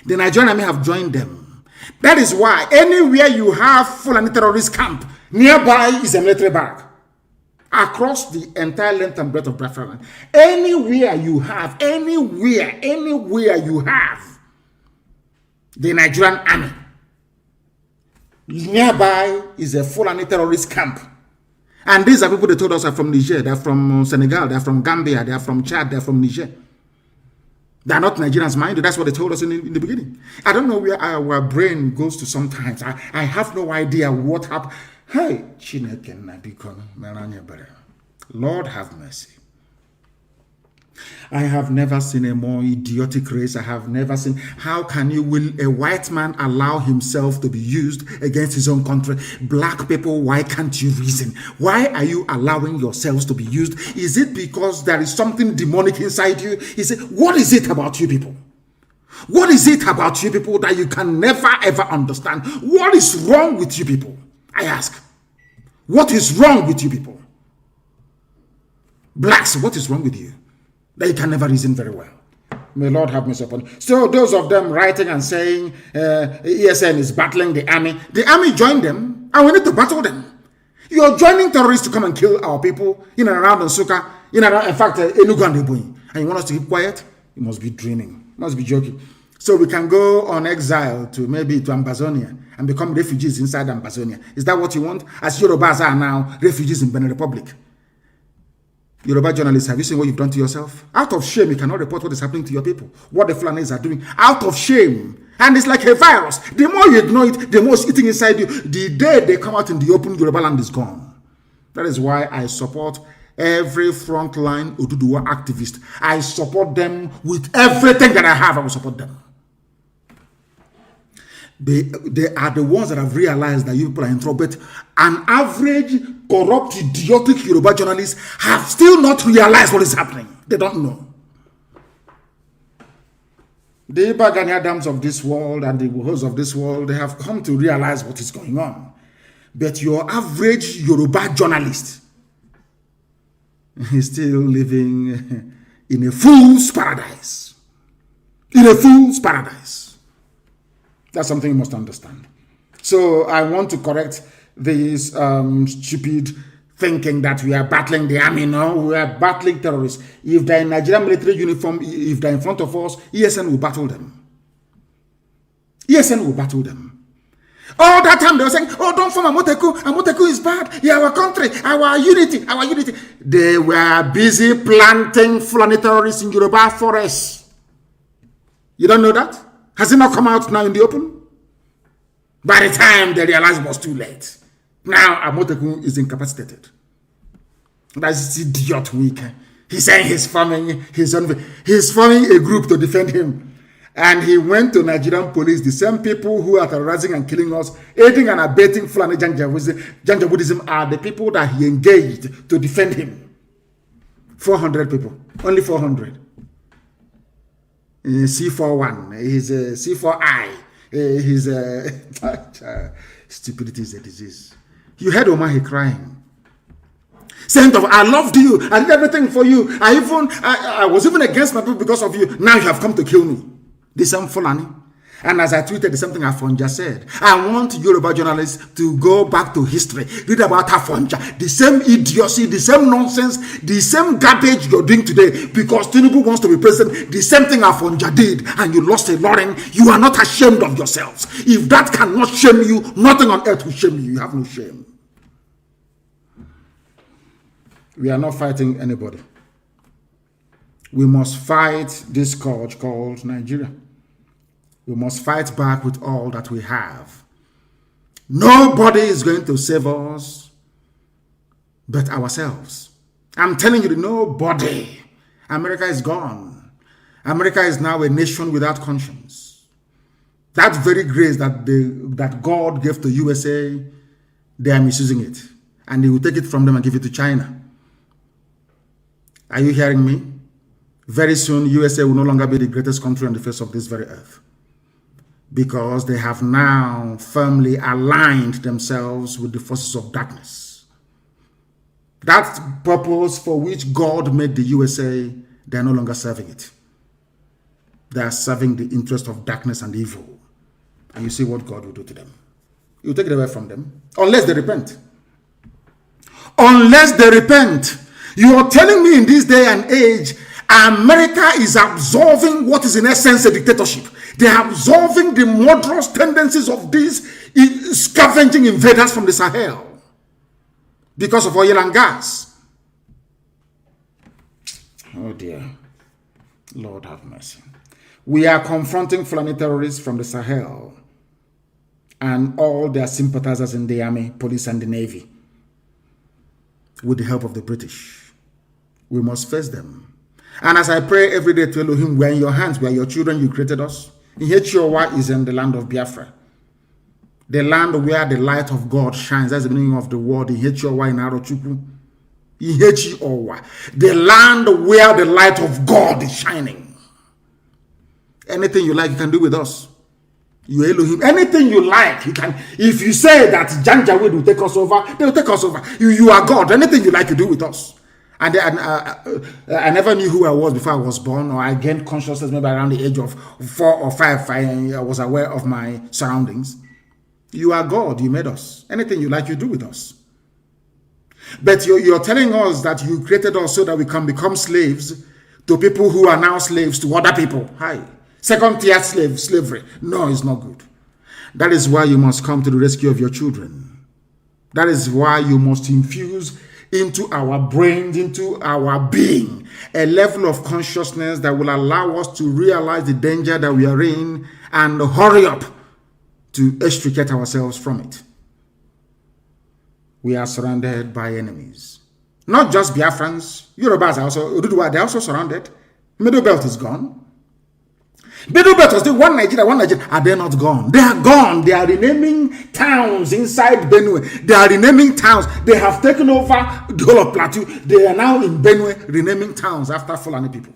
The Nigerian army have joined them. That is why anywhere you have Fulani terrorist camp, nearby is a military barrack. Across the entire length and breadth of Biafra land. Anywhere you have the Nigerian army, nearby is a Fulani terrorist camp. And these are people they told us are from Niger, they're from Senegal, they're from Gambia, they're from Chad, they're from Niger. They're not Nigerians, mind you. That's what they told us in the beginning. I don't know where our brain goes to sometimes. I have no idea what happened. Hey, Lord have mercy. I have never seen a more idiotic race. I have never seen. How can will a white man allow himself to be used against his own country? Black people, why can't you reason? Why are you allowing yourselves to be used? Is it because there is something demonic inside you? What is it about you people? What is it about you people that you can never ever understand? What is wrong with you people? I ask. What is wrong with you people? Blacks, what is wrong with you? That you can never reason very well. May Lord have mercy upon you. So those of them writing and saying ESN is battling the army joined them and we need to battle them. You're joining terrorists to come and kill our people in and around Nsukka, in fact, Enugu and Ebonyi. And you want us to keep quiet? You must be dreaming. You must be joking. So we can go on exile to maybe to Ambazonia and become refugees inside Ambazonia. Is that what you want? As Yorubas are now refugees in Benin Republic. Yoruba journalists, have you seen what you've done to yourself? Out of shame, you cannot report what is happening to your people, what the Fulanis are doing. Out of shame. And it's like a virus. The more you ignore it, the more it's eating inside you. The day they come out in the open, Yoruba land is gone. That is why I support every frontline Oduduwa activist. I support them with everything that I have. I will support them. They are the ones that have realized that you people are in trouble. But an average, corrupt, idiotic Yoruba journalist have still not realized what is happening. They don't know. The Gani Adams of this world and the hosts of this world, they have come to realize what is going on. But your average Yoruba journalist is still living in a fool's paradise. In a fool's paradise. That's something you must understand. So I want to correct this stupid thinking that we are battling the army. No, we are battling terrorists. If they're in Nigerian military uniform, if they're in front of us, ESN will battle them. ESN will battle them. All that time they were saying, oh, don't form Amoteku. Amoteku is bad. Yeah, our country, our unity, our unity. They were busy planting Fulani terrorists in Yoruba forests. You don't know that? Has it not come out now in the open? By the time they realized it was too late. Now Amoteku is incapacitated. That's idiot weak. He's saying he's forming a group to defend him. And he went to Nigerian police, the same people who are terrorizing and killing us, aiding and abetting Fulani Janjaweedism are the people that he engaged to defend him. 400 people. Only 400. C41, he's a C4I, he's a stupidity is a disease. You heard Omahi crying, saying, I loved you, I did everything for you, I was even against my people because of you. Now you have come to kill me. The same Fulani. And as I tweeted, the same thing Afonja said. I want Yoruba journalists to go back to history, read about Afonja, the same idiocy, the same nonsense, the same garbage you're doing today because Tinubu wants to be president. The same thing Afonja did, and you lost a Lauren. You are not ashamed of yourselves. If that cannot shame you, nothing on earth will shame you. You have no shame. We are not fighting anybody. We must fight this scourge called Nigeria. We must fight back with all that we have. Nobody is going to save us but ourselves. I'm telling you, nobody. America is gone. America is now a nation without conscience. That very grace that God gave to USA, they are misusing it. And they will take it from them and give it to China. Are you hearing me? Very soon, USA will no longer be the greatest country on the face of this very earth. Because they have now firmly aligned themselves with the forces of darkness. That purpose for which God made the USA, they are no longer serving it. They are serving the interest of darkness and evil. And you see what God will do to them. He will take it away from them. Unless they repent. Unless they repent. You are telling me in this day and age, America is absorbing what is in essence a dictatorship. They are absorbing the murderous tendencies of these scavenging invaders from the Sahel because of oil and gas. Oh dear. Lord have mercy. We are confronting Fulani terrorists from the Sahel and all their sympathizers in the army, police, and the navy with the help of the British. We must face them. And as I pray every day to Elohim, we are in your hands, we are your children, you created us. Ihechiowa is in the land of Biafra. The land where the light of God shines. That's the meaning of the word. Ihechiowa in Arochukwu. Ihechiowa. The land where the light of God is shining. Anything you like, you can do with us. You Elohim. Anything you like, you can. If you say that Janjaweed will take us over, they will take us over. You are God. Anything you like, you do with us. And I never knew who I was before I was born, or I gained consciousness maybe around the age of 4 or 5. I was aware of my surroundings. You are God. You made us. Anything you like, you do with us. But you're telling us that you created us so that we can become slaves to people who are now slaves to other people. Hi. Second-tier slavery. No, it's not good. That is why you must come to the rescue of your children. That is why you must infuse into our brains, into our being, a level of consciousness that will allow us to realize the danger that we are in and hurry up to extricate ourselves from it. We are surrounded by enemies. Not just Biafrans. Yorubas are also, they're also surrounded. Middle Belt is gone. Middle Belt was the one Nigeria. Are they not gone? They are gone. They are renaming towns inside Benue. They are renaming towns. They have taken over the whole of Plateau. They are now in Benue renaming towns after Fulani people.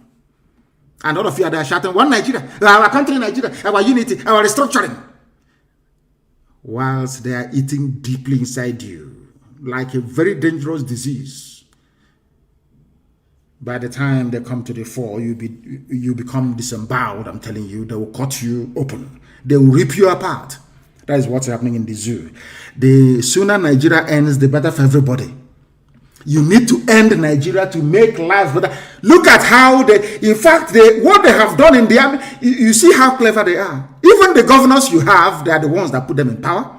And all of you are there shouting, one Nigeria, our country Nigeria, our unity, our restructuring. Whilst they are eating deeply inside you, like a very dangerous disease. By the time they come to the fore, you become disemboweled, I'm telling you. They will cut you open. They will rip you apart. That is what's happening in the zoo. The sooner Nigeria ends, the better for everybody. You need to end Nigeria to make life better. Look at how what they have done in the army. You see how clever they are. Even the governors you have, they are the ones that put them in power.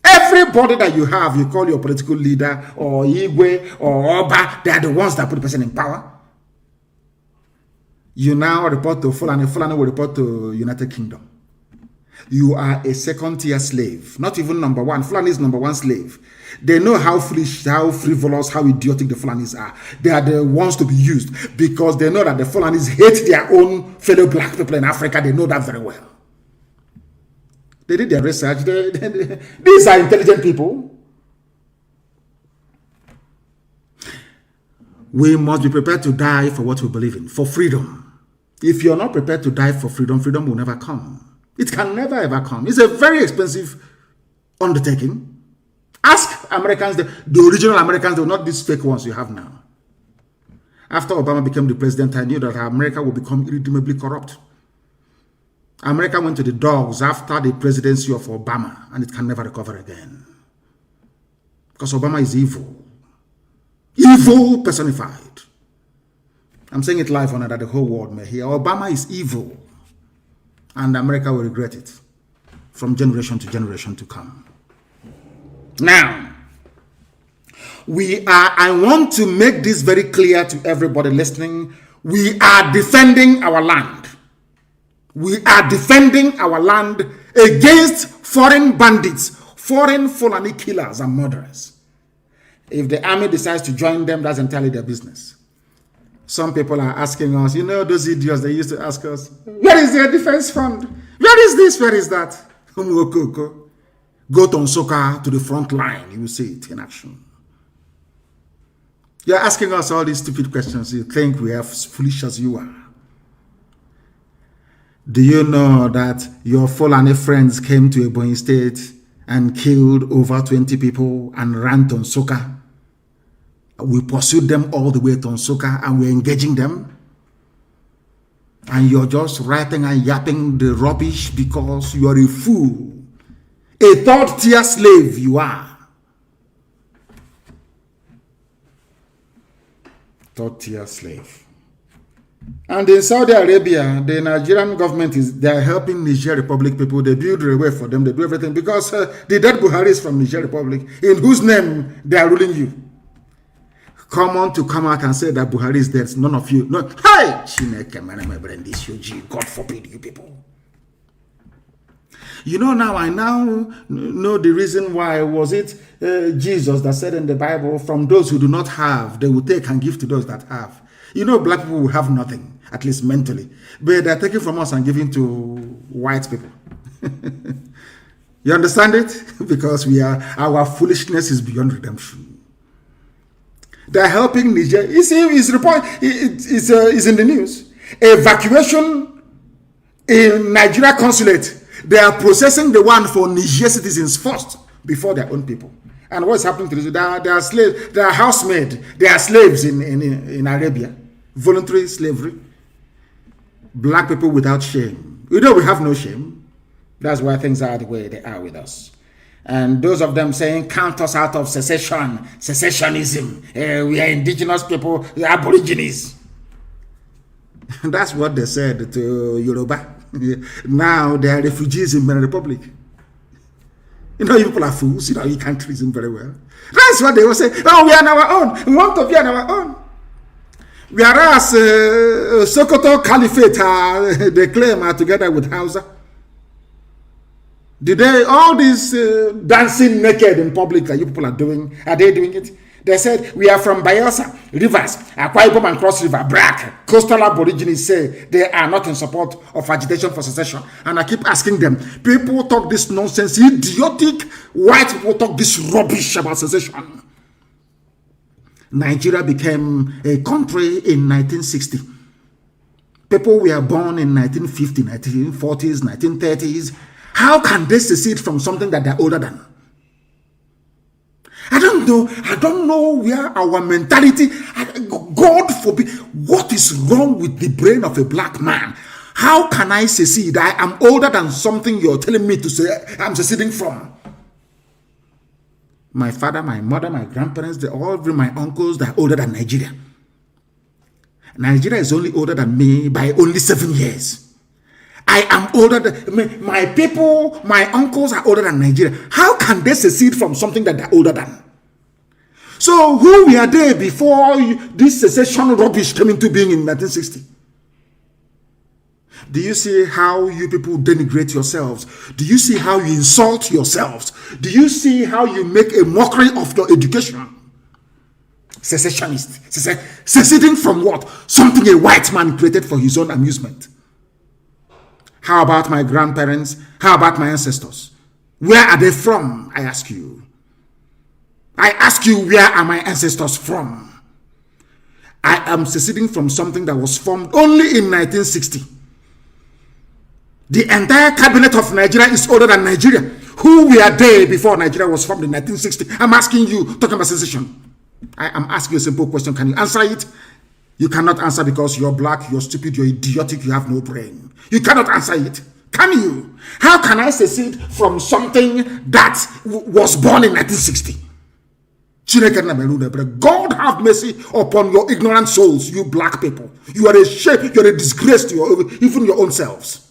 Everybody that you have, you call your political leader or Igwe or Oba, they are the ones that put the person in power. You now report to Fulani, Fulani will report to United Kingdom. You are a second-tier slave, not even number one. Fulani is number one slave. They know how foolish, how frivolous, how idiotic the Fulanis are. They are the ones to be used because they know that the Fulanis hate their own fellow black people in Africa. They know that very well. They did their research. These are intelligent people. We must be prepared to die for what we believe in, for freedom. If you're not prepared to die for freedom, freedom will never come. It can never ever come. It's a very expensive undertaking. Ask Americans, the original Americans, they were not these fake ones you have now. After Obama became the president, I knew that America would become irredeemably corrupt. America went to the dogs after the presidency of Obama, and it can never recover again. Because Obama is evil. Evil personified. I'm saying it live on it that the whole world may hear. Obama is evil. And America will regret it from generation to generation to come. Now, I want to make this very clear to everybody listening. We are defending our land. We are defending our land against foreign bandits, foreign Fulani killers and murderers. If the army decides to join them, that's entirely their business. Some people are asking us, you know, those idiots, they used to ask us, where is their defense fund? Where is this? Where is that? Go to Nsukka, to the front line. You will see it in action. You're asking us all these stupid questions. You think we are as foolish as you are. Do you know that your Fulani friends came to Ebonyi State and killed over 20 people and ran to Nsukka We pursued them all the way to Nsukka and we're engaging them. And you're just writing and yapping the rubbish because you're a fool. A third-tier slave you are. Third-tier slave. And in Saudi Arabia, the Nigerian government they're helping Niger Republic people. They build railway for them. They do everything because the dead Buhari is from Niger Republic, in whose name they are ruling you. Come on to come out and say that Buhari is dead. None of you. No. Hey! God forbid you people. You know, now I now know the reason why. Was it Jesus that said in the Bible, from those who do not have, they will take and give to those that have. You know, black people will have nothing, at least mentally. But they're taking from us and giving to white people. You understand it? Because our foolishness is beyond redemption. They're helping Niger. You see, it's in the news. Evacuation in Nigeria consulate. They are processing the one for Niger citizens first before their own people. And what's happening to this? They are slaves. They are housemaid. They are slaves in Arabia. Voluntary slavery. Black people without shame. You know we have no shame. That's why things are the way they are with us. And those of them saying, count us out of secession, secessionism. We are indigenous people, we are aborigines. That's what they said to Yoruba. Now they are refugees in Benin Republic. You know, you people are fools. You know, you can't reason very well. That's what they will say. Oh, we are on our own. We want to be on our own. Whereas Sokoto Caliphate, they claim are together with Hausa. Did they, all these dancing naked in public that you people are doing, are they doing it? They said, we are from Bayelsa, Rivers, Akwa Ibom and Cross River, Brack. Coastal Aborigines say they are not in support of agitation for secession. And I keep asking them, people talk this nonsense, idiotic, white people talk this rubbish about secession. Nigeria became a country in 1960. People were born in 1950, 1940s, 1930s. How can they secede from something that they're older than? I don't know where our mentality, God forbid, what is wrong with the brain of a black man? How can I secede? I am older than something you're telling me to say I'm seceding from. My father, my mother, my grandparents, all my uncles, they're older than Nigeria. Nigeria is only older than me by only 7 years. I am older than my people, my uncles are older than Nigeria. How can they secede from something that they're older than? So who were they before this secession rubbish came into being in 1960? Do you see how you people denigrate yourselves? Do you see how you insult yourselves? Do you see how you make a mockery of your education? Secessionist. Seceding from what? Something a white man created for his own amusement. How about my grandparents? How about my ancestors? Where are they from? I ask you. I ask you, where are my ancestors from? I am seceding from something that was formed only in 1960. The entire cabinet of Nigeria is older than Nigeria. Who were they before Nigeria was formed in 1960? I'm asking you, talking about secession. I am asking you a simple question. Can you answer it? You cannot answer because you're black, you're stupid, you're idiotic, you have no brain. You cannot answer it. Can you? How can I secede from something that was born in 1960? God have mercy upon your ignorant souls, you black people. You are a shame, you're a disgrace to even your own selves.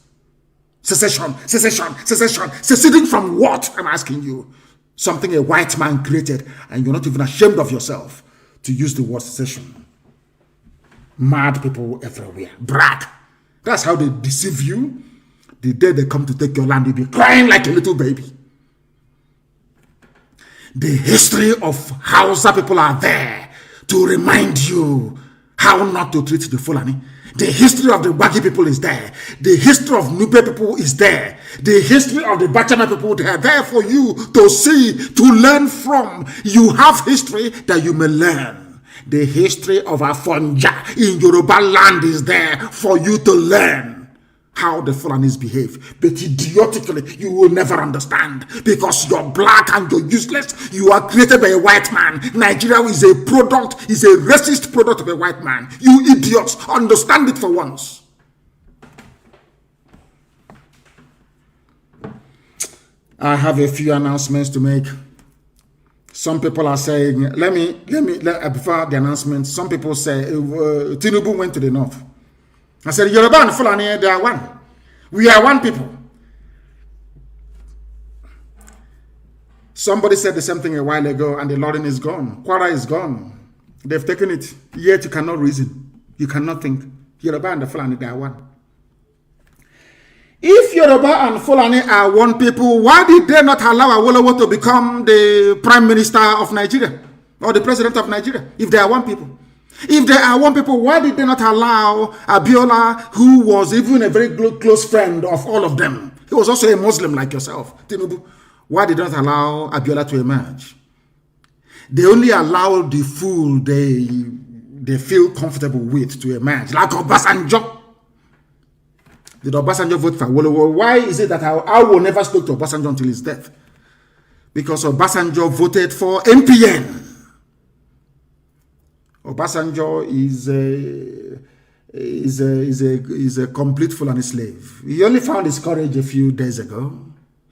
Secession. Seceding from what? I'm asking you. Something a white man created, and you're not even ashamed of yourself to use the word secession. Mad people everywhere. Brag. That's how they deceive you. The day they come to take your land, you'll be crying like a little baby. The history of Hausa people are there to remind you how not to treat the Fulani. The history of the Wagi people is there. The history of Nupe people is there. The history of the Bachama people, they are there for you to see, to learn from. You have history that you may learn. The history of Afonja in Yoruba land is there for you to learn. how the Fulanis behave. But idiotically, you will never understand because you're black and you're useless. You are created by a white man. Nigeria is a product, is a racist product of a white man. You idiots, understand it for once. I have a few announcements to make. Some people are saying, before the announcement, some people say, Tinubu went to the north. I said, Yoruba and Fulani, they are one. We are one people. Somebody said the same thing a while ago, and the Lordin is gone. Kwara is gone. They've taken it. Yet you cannot reason. You cannot think. Yoruba and the Fulani, they are one. If Yoruba and Fulani are one people, why did they not allow Awolowo to become the Prime Minister of Nigeria or the President of Nigeria? If they are one people. If they are one people, why did they not allow Abiola, who was even a very close friend of all of them? He was also a Muslim like yourself, Tinubu. Why did they not allow Abiola to emerge? They only allow the fool they feel comfortable with to emerge, like Obasanjo. Did Obasanjo vote for Awolowo? Why is it that I will never speak to Obasanjo until his death? Because Obasanjo voted for MPN. Obasanjo is a complete Fulani slave. He only found his courage a few days ago.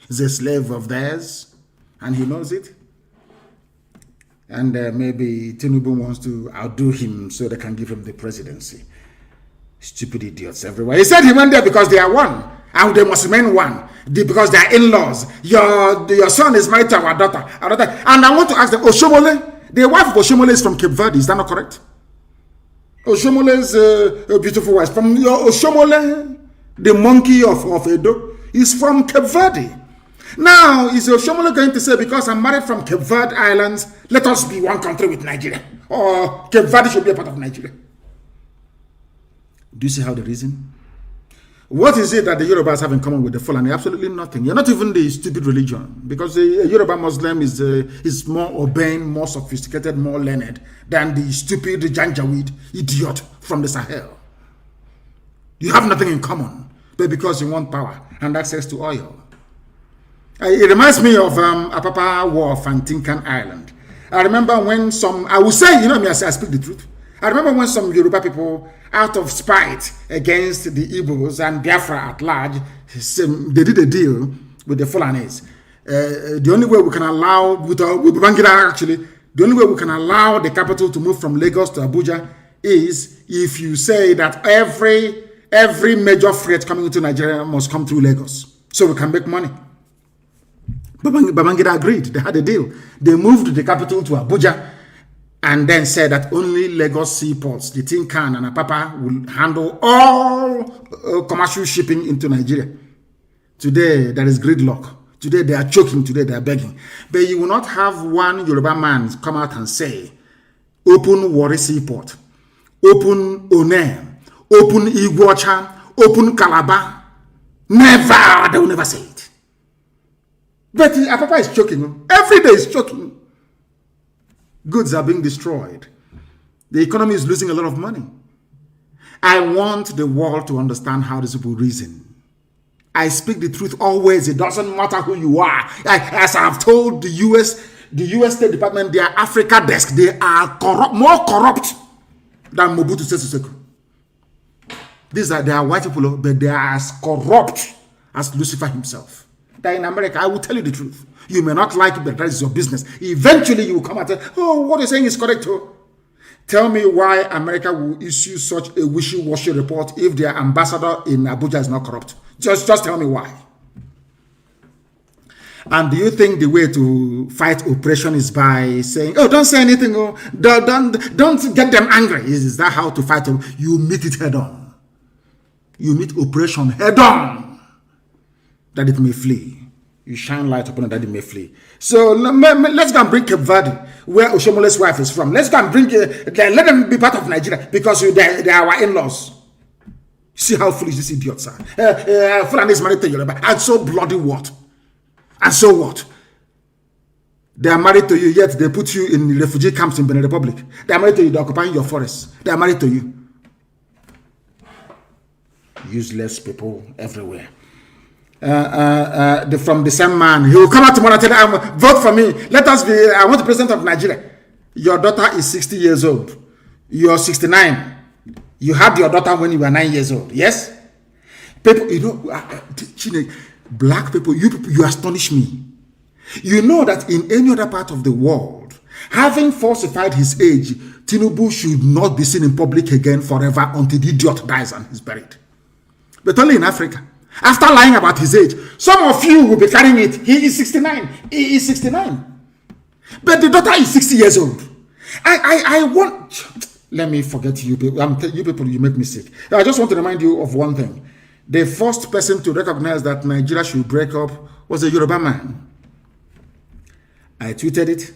He's a slave of theirs, and he knows it. And maybe Tinubu wants to outdo him so they can give him the presidency. Stupid idiots everywhere. He said he went there because they are one, and they must remain one because they are in-laws. Your son is married to our daughter. And I want to ask them, Oshomole, the wife of Oshomole is from Cape Verde. Is that not correct? Oshomole is a beautiful wife. From Oshomole, the monkey of Edo, is from Cape Verde. Now, is Oshomole going to say, because I'm married from Cape Verde Islands, let us be one country with Nigeria? Or Cape Verde should be a part of Nigeria? Do you see how they reason? What is it that the Yorubas have in common with the Fulani? Absolutely nothing. You're not even the stupid religion, because the Yoruba Muslim is more urbane, more sophisticated, more learned than the stupid Janjaweed idiot from the Sahel. You have nothing in common, but because you want power and access to oil. It reminds me of Apapa Wharf and Tinkan Island. I remember when I will say, I speak the truth. I remember when some Yoruba people, out of spite against the Igbos and Biafra at large, they did a deal with the Fulanis. The only way we can allow, with Babangida actually, the only way we can allow the capital to move from Lagos to Abuja is if you say that every major freight coming into Nigeria must come through Lagos, so we can make money. Babangida agreed. They had a deal. They moved the capital to Abuja, and then said that only Lagos seaports, the Tinkan and Apapa, will handle all commercial shipping into Nigeria. Today, there is gridlock. Today, they are choking. Today, they are begging. But you will not have one Yoruba man come out and say, open Warri Seaport, open One, open Iguacha, open Calabar. Never. They will never say it. But Apapa is choking. Every day is choking. Goods are being destroyed. The economy is losing a lot of money. I want the world to understand how these people reason. I speak the truth always. It doesn't matter who you are. As I've told the U.S. State Department, their Africa desk, they are more corrupt than Mobutu Sese Seko. They are white people, but they are as corrupt as Lucifer himself. That in America, I will tell you the truth. You may not like it, but that is your business. Eventually, you will come and say, oh, what you're saying is correct. Oh. Tell me why America will issue such a wishy-washy report if their ambassador in Abuja is not corrupt. Just tell me why. And do you think the way to fight oppression is by saying, oh, don't say anything, oh, don't get them angry? Is that how to fight them? You meet it head on. You meet oppression head on, that it may flee. You shine light upon it that it may flee. So let's go and bring Cape Verde, where Oshomole's wife is from. Let's go and bring let them be part of Nigeria because they are our in-laws. See how foolish these idiots are. Fulani is married to Yoruba. And so bloody what? And so what? They are married to you, yet they put you in refugee camps in Benin Republic. They are married to you, they are occupying your forests. They are married to you. Useless people everywhere. From the same man, he will come out tomorrow and tell you, vote for me. I want the president of Nigeria. Your daughter is 60 years old. You are 69. You had your daughter when you were 9 years old. Yes? People, black people, you astonish me. You know that in any other part of the world, having falsified his age, Tinubu should not be seen in public again forever until the idiot dies and is buried. But only in Africa. After lying about his age, some of you will be carrying it. He is 69. He is 69. But the daughter is 60 years old. I want... Let me forget you people. You people, you make mistake. I just want to remind you of one thing. The first person to recognize that Nigeria should break up was a Yoruba man. I tweeted it.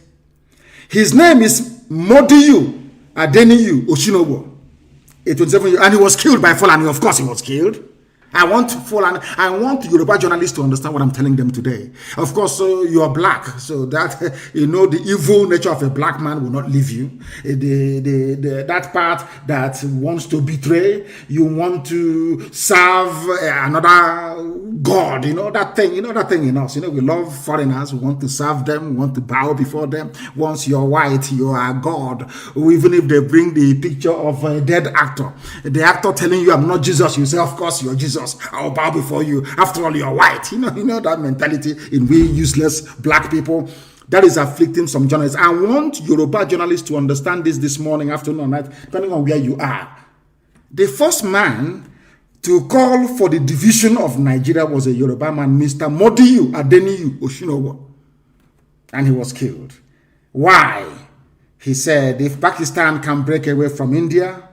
His name is Modiyu Adeniyi Oshinowo. 27 years, and he was killed by Fulani. Of course, he was killed. I want Yoruba journalists to understand what I'm telling them today. Of course, you are black, so that the evil nature of a black man will not leave you. That part that wants to betray, you want to serve another god. That thing in us. We love foreigners. We want to serve them. We want to bow before them. Once you're white, you are God. Even if they bring the picture of a dead actor, the actor telling you, "I'm not Jesus," you say, "Of course you're Jesus. I'll bow before you. After all, you're white." You know that mentality in we useless black people that is afflicting some journalists. I want Yoruba journalists to understand this morning, afternoon, or night, depending on where you are. The first man to call for the division of Nigeria was a Yoruba man, Mr. Modiyu Adeniyi Oshinowo, and he was killed. Why? He said, if Pakistan can break away from India,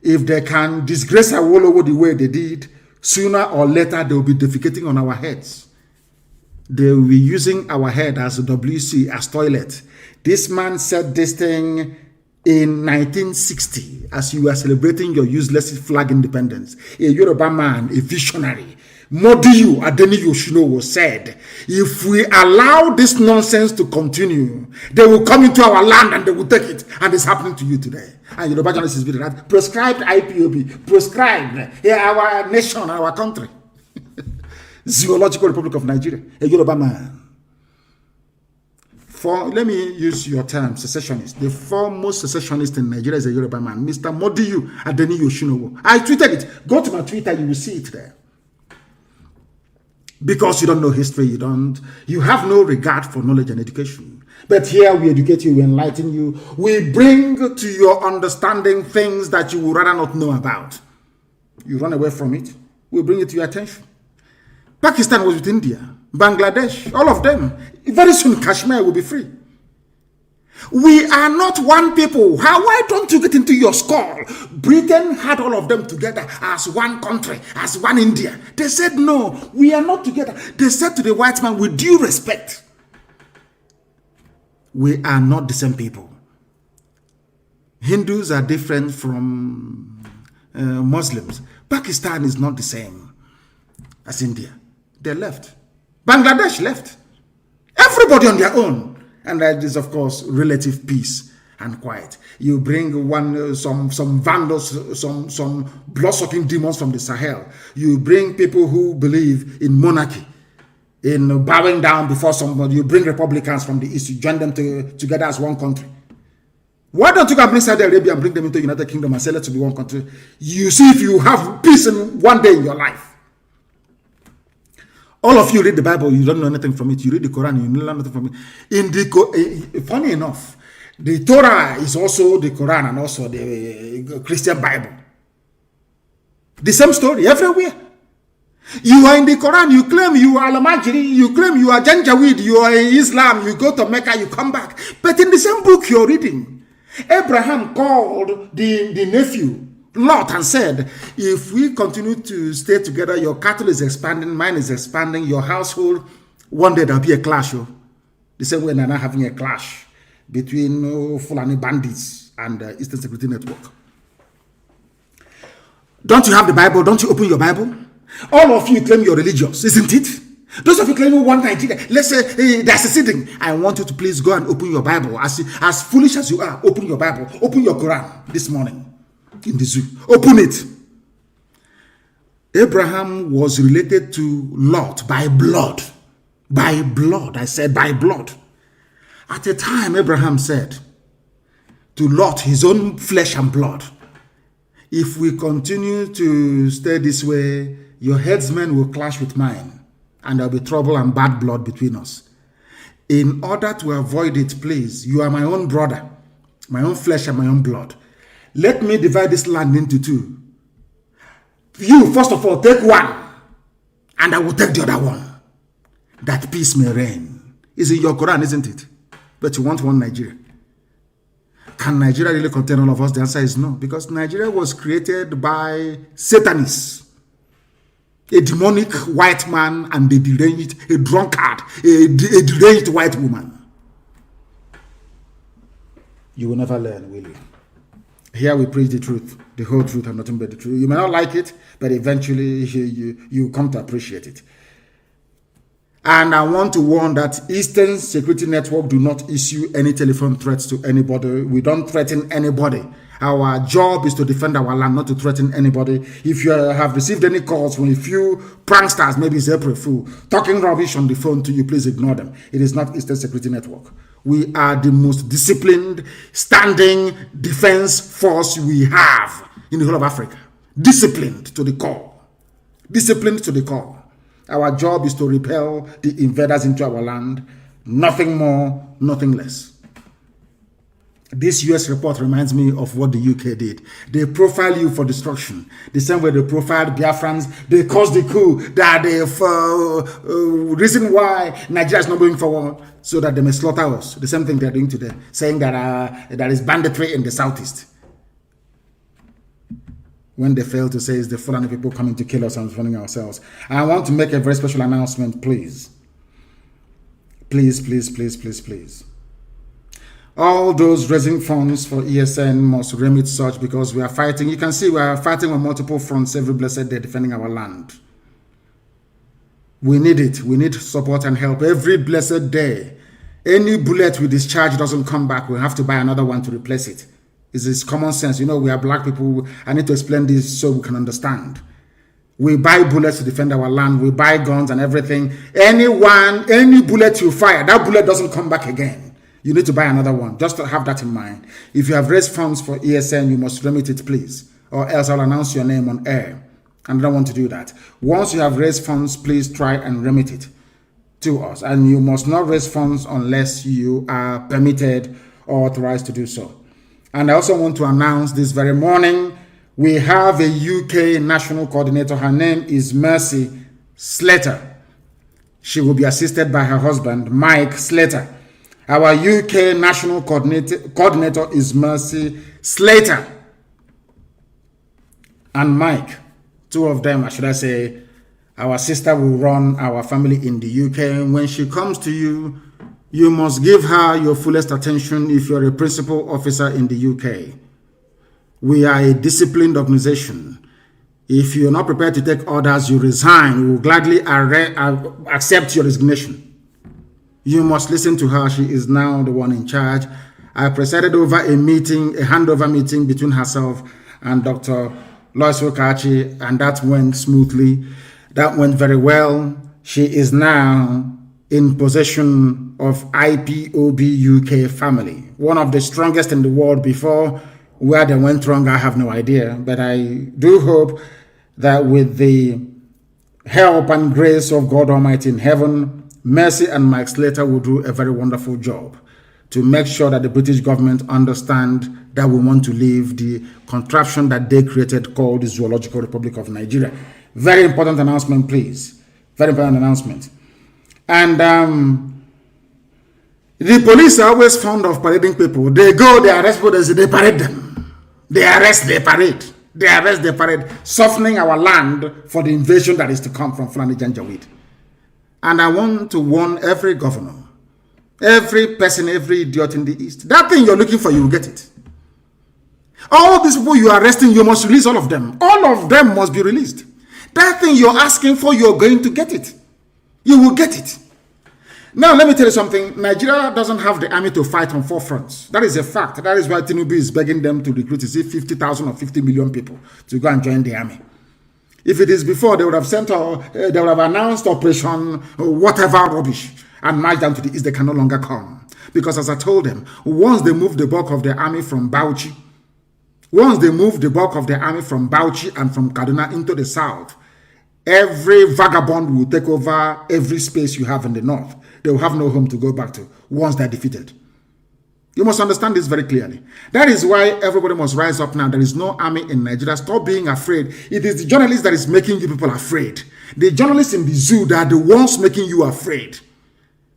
if they can disgrace Awolowo the way they did, sooner or later they will be defecating on our heads. They will be using our head as a WC, as toilet. This man said this thing in 1960 as you were celebrating your useless flag independence. A Yoruba man, a visionary, Modiyu Adeniyi Oshinowo, said, if we allow this nonsense to continue, they will come into our land and they will take it. And it's happening to you today. And Yoruba journalists is video that prescribed IPOB, prescribed our nation, our country. Zoological Republic of Nigeria, a Yoruba man. Let me use your term, secessionist. The foremost secessionist in Nigeria is a Yoruba man, Mr. Modiyu Adeniyi Oshinowo. I tweeted it. Go to my Twitter, you will see it there. Because you don't know history, you have no regard for knowledge and education. But here we educate you, we enlighten you, we bring to your understanding things that you would rather not know about. You run away from it, we bring it to your attention. Pakistan was with India, Bangladesh, all of them. Very soon Kashmir will be free. We are not one people. Why don't you get into your skull? Britain had all of them together as one country, as one India. They said, no, we are not together. They said to the white man, with due respect, we are not the same people. Hindus are different from Muslims. Pakistan is not the same as India. They left. Bangladesh left. Everybody on their own. And that is, of course, relative peace and quiet. You bring some vandals, some blood-sucking demons from the Sahel. You bring people who believe in monarchy, in bowing down before somebody. You bring Republicans from the East. You join them together as one country. Why don't you go bring Saudi Arabia and bring them into the United Kingdom and say, let's be one country? You see if you have peace in one day in your life. All of you read the Bible, you don't know anything from it. You read the Quran, you learn nothing from it. Funny enough, the Torah is also the Quran and also the Christian Bible. The same story everywhere. You are in the Quran, you claim you are Al-Majri, you claim you are Janjaweed, you are in Islam, you go to Mecca, you come back. But in the same book you're reading, Abraham called the nephew Lot and said, if we continue to stay together, your cattle is expanding, mine is expanding, your household, one day there'll be a clash. The same way they're now having a clash between Fulani bandits and Eastern Security Network. Don't you have the Bible? Don't you open your Bible? All of you claim you're religious, isn't it? Those of you claiming one Nigeria, let's say they're seceding. I want you to please go and open your Bible. As foolish as you are, open your Bible, open your Quran this morning. In the zoo, open it. Abraham was related to Lot by blood. By blood. I said by blood. At a time, Abraham said to Lot, his own flesh and blood, if we continue to stay this way, your headsmen will clash with mine, and there'll be trouble and bad blood between us. In order to avoid it, please, you are my own brother, my own flesh and my own blood. Let me divide this land into two. You, first of all, take one, and I will take the other one, that peace may reign. It's in your Quran, isn't it? But you want one Nigeria. Can Nigeria really contain all of us? The answer is no, because Nigeria was created by Satanists, a demonic white man and a deranged, a drunkard, a deranged white woman. You will never learn, will you? Here we preach the truth, the whole truth and nothing but the truth. You may not like it, but eventually you come to appreciate it. And I want to warn that Eastern Security Network do not issue any telephone threats to anybody. We don't threaten anybody. Our job is to defend our land, not to threaten anybody. If you have received any calls from a few pranksters, maybe it's April Fool, talking rubbish on the phone to you, please ignore them. It is not Eastern Security Network. We are the most disciplined, standing defense force we have in the whole of Africa. Disciplined to the core. Disciplined to the core. Our job is to repel the invaders into our land. Nothing more, nothing less. This US report reminds me of what the UK did. They profile you for destruction. The same way they profiled Biafrans. They caused the coup. That the reason why Nigeria is not going forward, so that they may slaughter us. The same thing they're doing today, saying that there is banditry in the southeast. When they fail to say it's the Fulani people coming to kill us and funding ourselves. I want to make a very special announcement, please. Please, please, please, please, please. All those raising funds for ESN must remit such, because we are fighting. You can see we are fighting on multiple fronts every blessed day, defending our land. We need it. We need support and help every blessed day. Any bullet we discharge doesn't come back. We have to buy another one to replace it. It's common sense. You know, we are black people. I need to explain this so we can understand. We buy bullets to defend our land. We buy guns and everything. Any bullet you fire, that bullet doesn't come back again. You need to buy another one. Just to have that in mind. If you have raised funds for ESN, you must remit it, please. Or else I'll announce your name on air. And I don't want to do that. Once you have raised funds, please try and remit it to us. And you must not raise funds unless you are permitted or authorized to do so. And I also want to announce this very morning, we have a UK national coordinator. Her name is Mercy Slater. She will be assisted by her husband, Mike Slater. Our UK national coordinator is Mercy Slater. And Mike, two of them, should I say, our sister will run our family in the UK. When she comes to you, you must give her your fullest attention if you're a principal officer in the UK. We are a disciplined organization. If you're not prepared to take orders, you resign. We will gladly accept your resignation. You must listen to her. She is now the one in charge. I presided over a meeting, a handover meeting between herself and Dr. Lois Okachi, and that went smoothly. That went very well. She is now in possession of Ipob UK family, one of the strongest in the world. Before, where they went wrong, I have no idea. But I do hope that with the help and grace of God Almighty in heaven, Mercy and Mike Slater will do a very wonderful job to make sure that the British government understand that we want to leave the contraption that they created called the Zoological Republic of Nigeria. Very important announcement, please. Very important announcement. And the police are always fond of parading people. They go, they arrest people, they parade them. They arrest, they parade. They arrest, they parade, softening our land for the invasion that is to come from Fulani Janjaweed. And I want to warn every governor, every person, every idiot in the East, that thing you're looking for, you will get it. All these people you are arresting, you must release all of them. All of them must be released. That thing you're asking for, you're going to get it. You will get it. Now, let me tell you something. Nigeria doesn't have the army to fight on 4 fronts. That is a fact. That is why Tinubu is begging them to recruit, is it 50,000 or 50 million people to go and join the army. If it is before, they would have sent they would have announced operation whatever rubbish and marched down to the east. They can no longer come. Because as I told them, once they move the bulk of the army from Bauchi, and from Kaduna into the south, every vagabond will take over every space you have in the north. They will have no home to go back to once they're defeated. You must understand this very clearly. That is why everybody must rise up now. There is no army in Nigeria. Stop being afraid. It is the journalists that is making you people afraid. The journalists in the zoo that are the ones making you afraid.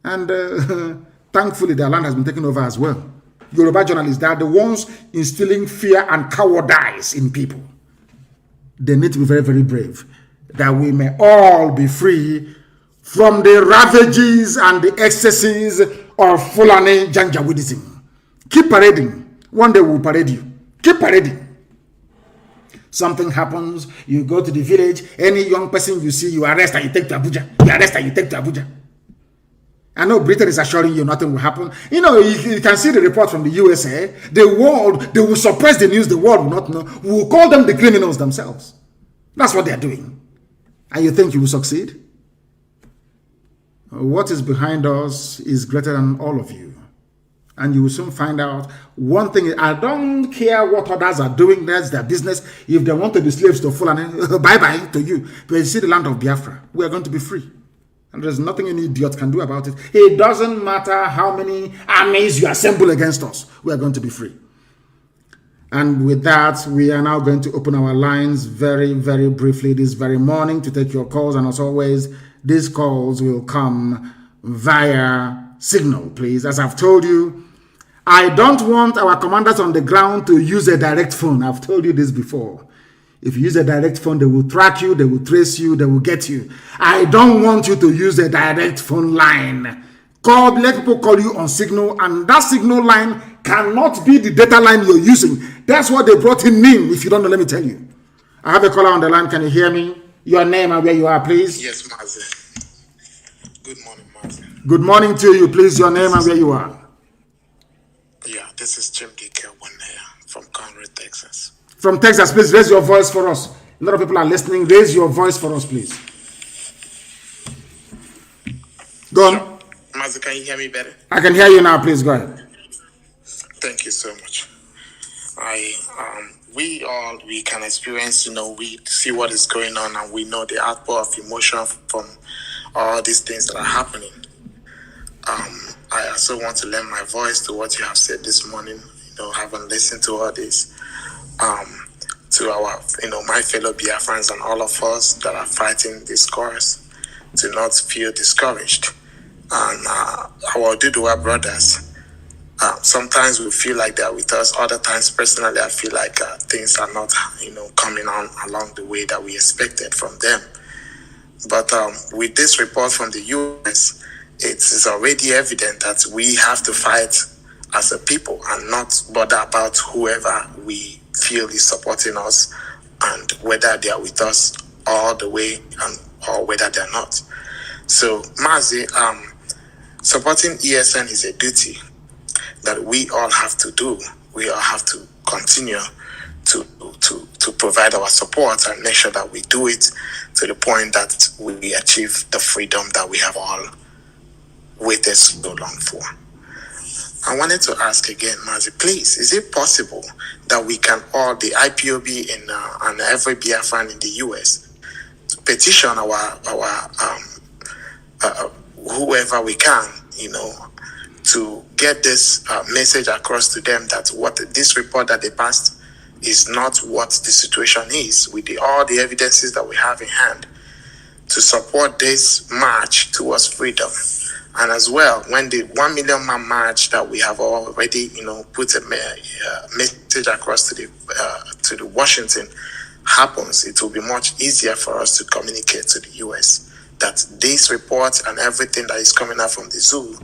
And thankfully, their land has been taken over as well. Yoruba journalists, they are the ones instilling fear and cowardice in people. They need to be very, very brave. That we may all be free from the ravages and the excesses of Fulani Janjaweedism. Keep parading. One day we'll parade you. Keep parading. Something happens, you go to the village, any young person you see, you arrest and you take to Abuja. You arrest and you take to Abuja. I know Britain is assuring you nothing will happen. You know, you can see the report from the USA. The world, they will suppress the news. The world will not know. We will call them the criminals themselves. That's what they are doing. And you think you will succeed? What is behind us is greater than all of you. And you will soon find out. One thing, I don't care what others are doing. That's their business. If they want to be slaves to Fulani, bye-bye to you. But you see the land of Biafra, we are going to be free. And there's nothing any idiot can do about it. It doesn't matter how many armies you assemble against us. We are going to be free. And with that, we are now going to open our lines very, very briefly this very morning to take your calls. And as always, these calls will come via signal, please. As I've told you, I don't want our commanders on the ground to use a direct phone. I've told you this before. If you use a direct phone, they will track you, they will trace you, they will get you. I don't want you to use a direct phone line. Let people call you on signal, and that signal line cannot be the data line you're using. That's what they brought in NIM. If you don't know, let me tell you. I have a caller on the line. Can you hear me? Your name and where you are, please. Yes, Mazi. Good morning, Mazi. Good morning to you, please. Your name and where you are. Yeah, this is Nnamdi Kanu from Conroe, Texas. From Texas, please raise your voice for us. A lot of people are listening. Raise your voice for us, please. Go on. Sure. Mazi, can you hear me better? I can hear you now. Please go ahead. Thank you so much. We can experience, we see what is going on, and we know the outpour of emotion from all these things that are happening. I also want to lend my voice to what you have said this morning, having listened to all this, to our, my fellow Biafrans and all of us that are fighting this cause, to not feel discouraged. And our Oduduwa brothers, sometimes we feel like they're with us. Other times, personally, I feel like things are not, coming on along the way that we expected from them. But with this report from the U.S., it is already evident that we have to fight as a people and not bother about whoever we feel is supporting us and whether they are with us all the way or whether they're not. So, Mazi, supporting ESN is a duty that we all have to do. We all have to continue to provide our support and make sure that we do it to the point that we achieve the freedom that we have all waited so long for. I wanted to ask again, Mazi, please, is it possible that we can all, the IPOB and every Biafran in the US, petition our whoever we can, to get this message across to them that what this report that they passed is not what the situation is, with all the evidences that we have in hand, to support this march towards freedom. And as well, when the 1 million man march that we have already, put a message across to the Washington happens, it will be much easier for us to communicate to the US that this report and everything that is coming out from the zoo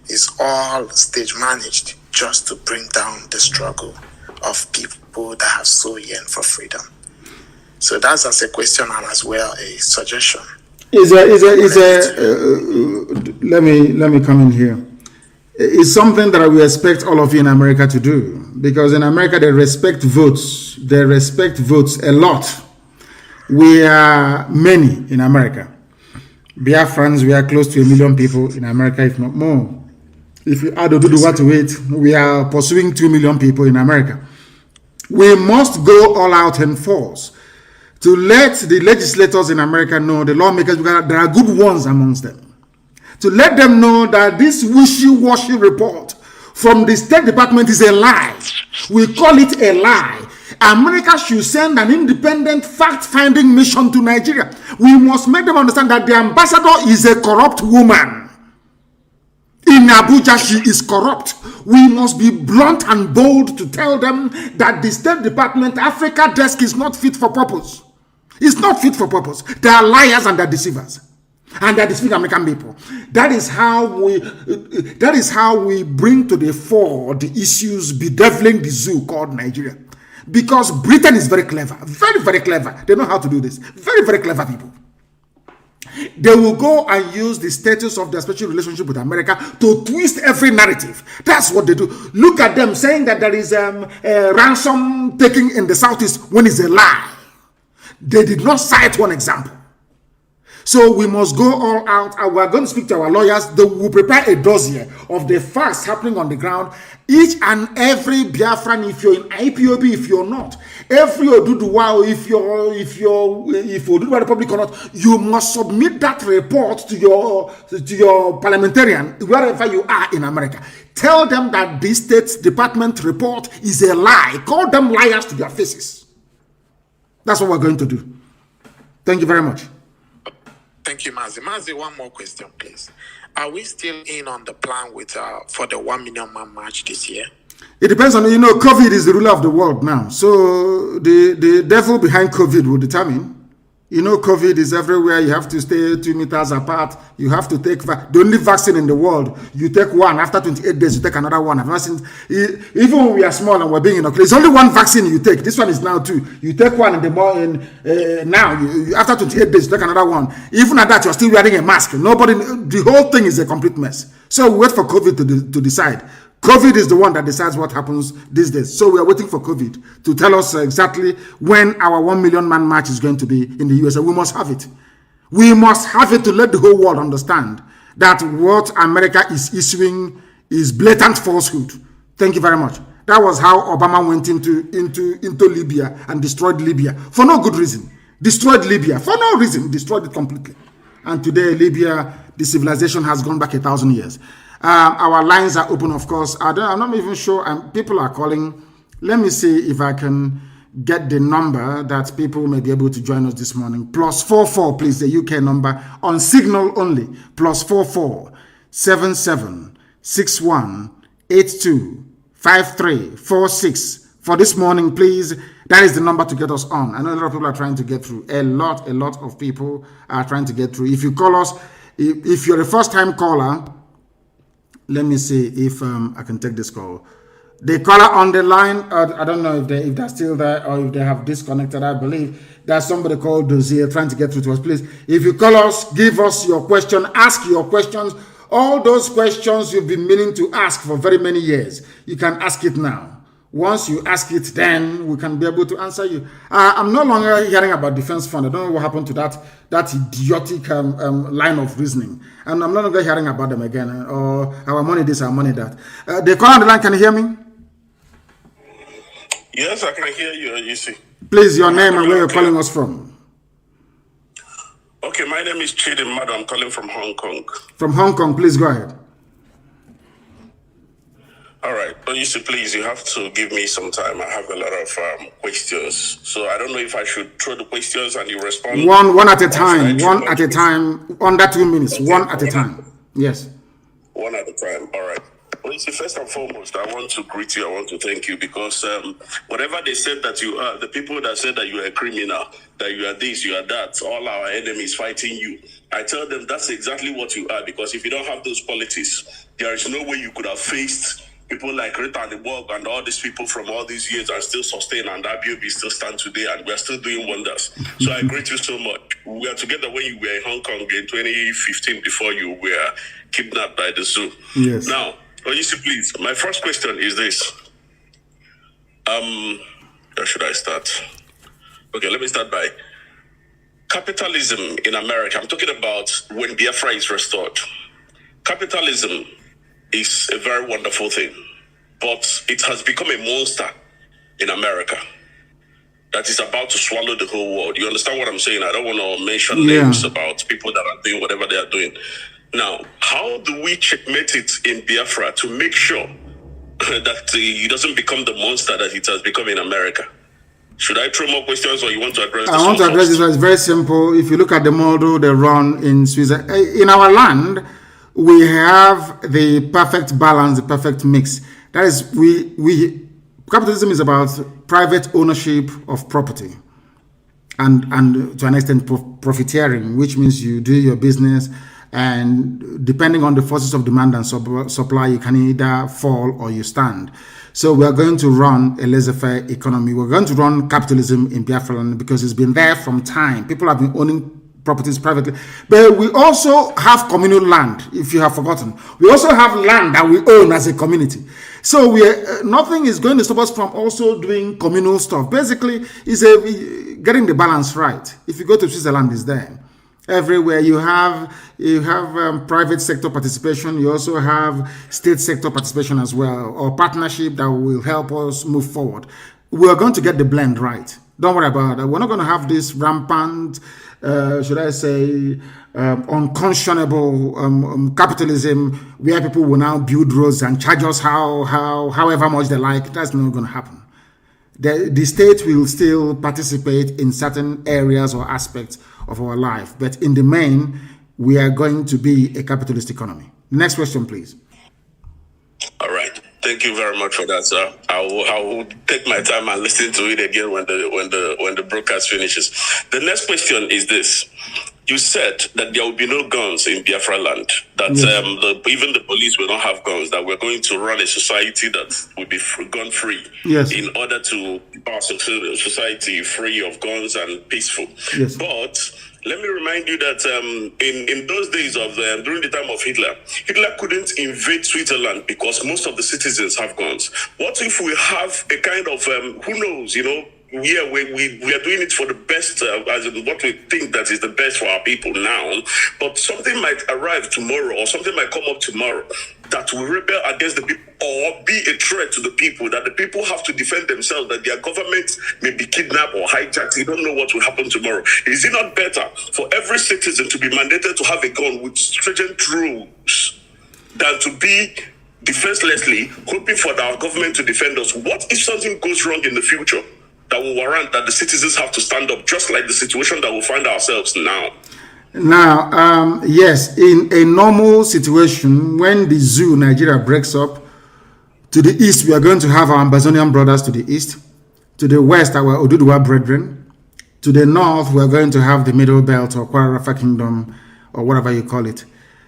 is all stage managed just to bring down the struggle of people that have so yearned for freedom. So that's as a question and as well a suggestion. Let me come in here. It's something that we expect all of you in America to do, because in America they respect votes. They respect votes a lot. We are many in America. Biafrans, we are close to 1 million people in America, if not more. If you add Oduduwa to it, we are pursuing 2 million people in America. We must go all out in force to let the legislators in America know, the lawmakers, because there are good ones amongst them, to let them know that this wishy-washy report from the State Department is a lie. We call it a lie. America should send an independent fact-finding mission to Nigeria. We must make them understand that the ambassador is a corrupt woman. In Abuja, she is corrupt. We must be blunt and bold to tell them that the State Department Africa desk is not fit for purpose. It's not fit for purpose. They are liars and they're deceivers. And they're deceiving American people. That is how we bring to the fore the issues bedeviling the zoo called Nigeria. Because Britain is very clever. Very, very clever. They know how to do this. Very, very clever people. They will go and use the status of their special relationship with America to twist every narrative. That's what they do. Look at them saying that there is a ransom taking in the Southeast when it's a lie. They did not cite one example. So we must go all out, and we're going to speak to our lawyers. They will prepare a dossier of the facts happening on the ground. Each and every Biafran, if you're in IPOB, if you're not, every Oduduwa, if Oduduwa Republic or not, you must submit that report to your parliamentarian, wherever you are in America. Tell them that this State Department report is a lie. Call them liars to their faces. That's what we're going to do. Thank you very much. Thank you, Mazi. Mazi, one more question, please. Are we still in on the plan with for the 1 million man march this year? It depends on, COVID is the ruler of the world now. So the devil behind COVID will determine. COVID is everywhere. You have to stay 2 meters apart. You have to take the only vaccine in the world. You take one. After 28 days, you take another one. I've not seen, even when we are small and we're being inoculated, it's only one vaccine you take. This one is now 2. You take one in the morning. Now, after 28 days, you take another one. Even at that, you're still wearing a mask. The whole thing is a complete mess. So we wait for COVID to decide. COVID is the one that decides what happens these days. So we are waiting for COVID to tell us exactly when our 1 million man march is going to be in the USA. We must have it. We must have it to let the whole world understand that what America is issuing is blatant falsehood. Thank you very much. That was how Obama went into Libya and destroyed Libya for no good reason. Destroyed Libya for no reason. Destroyed it completely. And today, Libya, the civilization has gone back 1,000 years. Our lines are open, of course. I'm not even sure. People are calling. Let me see if I can get the number that people may be able to join us this morning. +44, please, the UK number on Signal only. +44 77 61 82 5346 for this morning, please. That is the number to get us on. I know a lot of people are trying to get through. A lot of people are trying to get through. If you call us, if you're a first-time caller. Let me see if I can take this call. The caller on the line, I don't know if they're still there or if they have disconnected. I believe there's somebody called Dozier trying to get through to us. Please, if you call us, give us your question, ask your questions. All those questions you've been meaning to ask for very many years, you can ask it now. Once you ask it, then we can be able to answer you. I'm no longer hearing about defense fund. I don't know what happened to that idiotic line of reasoning. And I'm no longer hearing about them again. Or our money this, our money that. The caller on the line, can you hear me? Yes, I can hear you, you see. Please, your name and where you're calling us from. Okay, my name is Chidin Mado. I'm calling from Hong Kong. From Hong Kong, please go ahead. All right. But you see, please, you have to give me some time. I have a lot of questions. So I don't know if I should throw the questions and you respond. One at a time. One at a time. Under 2 minutes. Okay. One at a time. Yes. One at a time. All right. Well, you see, first and foremost, I want to greet you. I want to thank you because whatever they said that you are, the people that said that you are a criminal, that you are this, you are that, all our enemies fighting you, I tell them that's exactly what you are, because if you don't have those qualities, there is no way you could have faced people like Rita and the Borg and all these people from all these years are still sustained, and IBOB still stand today, and we're still doing wonders. So I greet you so much. We were together when you were in Hong Kong in 2015 before you were kidnapped by the zoo. Yes. Now, Oyisi, please, my first question is this. Where should I start? Okay, let me start by, capitalism in America, I'm talking about when Biafra is restored. Capitalism is a very wonderful thing, but it has become a monster in America that is about to swallow the whole world. You understand what I'm saying? I don't want to mention names about people that are doing whatever they are doing. Now, how do we checkmate it in Biafra to make sure that it doesn't become the monster that it has become in America? Should I throw more questions, or you want to address this? I want to address this one. It's very simple. If you look at the model they run in Switzerland, in our land, we have the perfect balance, the perfect mix. That is, capitalism is about private ownership of property, and to an extent profiteering, which means you do your business, and depending on the forces of demand and supply, you can either fall or you stand. So we are going to run a laissez-faire economy. We're going to run capitalism in Biafra land because it's been there from time. People have been owning properties privately. But we also have communal land, if you have forgotten. We also have land that we own as a community. So nothing is going to stop us from also doing communal stuff. Basically, it's getting the balance right. If you go to Switzerland, it's there. Everywhere you have private sector participation, you also have state sector participation as well, or partnership that will help us move forward. We are going to get the blend right. Don't worry about that. We're not going to have this rampant, should I say, unconscionable capitalism where people will now build roads and charge us however much they like. That's not going to happen. The state will still participate in certain areas or aspects of our life, but in the main, we are going to be a capitalist economy. Next question, please. All right. Thank you very much for that, sir. I will take my time and listen to it again when the broadcast finishes. The next question is this. You said that there will be no guns in Biafra land, that even the police will not have guns, that we're going to run a society that will be gun-free in order to keep our society free of guns and peaceful. Yes. But let me remind you that in those days of during the time of Hitler couldn't invade Switzerland because most of the citizens have guns. What if we have a kind of, who knows, we are doing it for the best, as in what we think that is the best for our people now, but something might arrive tomorrow or something might come up tomorrow that will rebel against the people or be a threat to the people, that the people have to defend themselves, that their government may be kidnapped or hijacked. You don't know what will happen tomorrow. Is it not better for every citizen to be mandated to have a gun with stringent rules than to be defenselessly hoping for our government to defend us? What if something goes wrong in the future that will warrant that the citizens have to stand up, just like the situation that we find ourselves now? Now, yes, in a normal situation, when the zoo Nigeria breaks up, to the east, we are going to have our Amazonian brothers to the east. To the west, our Oduduwa brethren. To the north, we are going to have the Middle Belt or Kwara Rafa Kingdom, or whatever you call it.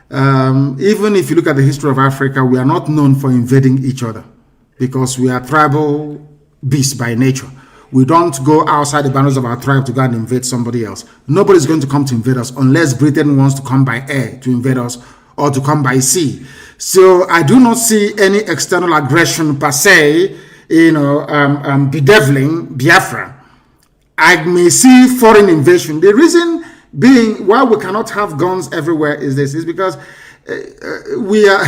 Even if you look at the history of Africa, we are not known for invading each other because we are tribal beasts by nature. We don't go outside the boundaries of our tribe to go and invade somebody else. Nobody's going to come to invade us unless Britain wants to come by air to invade us or to come by sea. So I do not see any external aggression per se, bedeviling Biafra. I may see foreign invasion. The reason being why we cannot have guns everywhere is because we are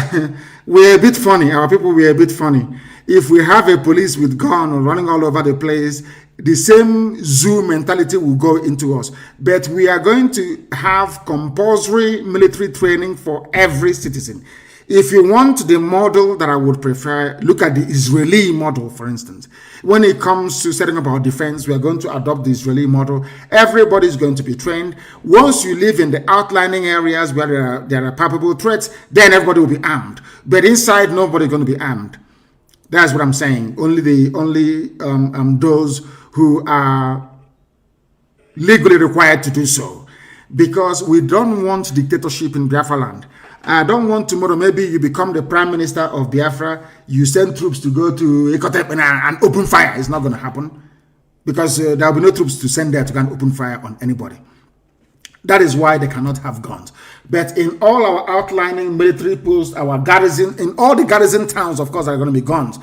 a bit funny. Our people, we are a bit funny. If we have a police with gun or running all over the place, the same zoo mentality will go into us. But we are going to have compulsory military training for every citizen. If you want the model that I would prefer, look at the Israeli model, for instance. When it comes to setting up our defense, we are going to adopt the Israeli model. Everybody is going to be trained. Once you live in the outlining areas where there are palpable threats, then everybody will be armed. But inside, nobody is going to be armed. That's what I'm saying. Only those who are legally required to do so, because we don't want dictatorship in Biafra land. I don't want tomorrow maybe you become the prime minister of Biafra, you send troops to go to Ikotep and open fire. It's not going to happen because there will be no troops to send there to go and open fire on anybody. That is why they cannot have guns. But in all our outlining military posts, our garrison, in all the garrison towns, of course, are going to be guns.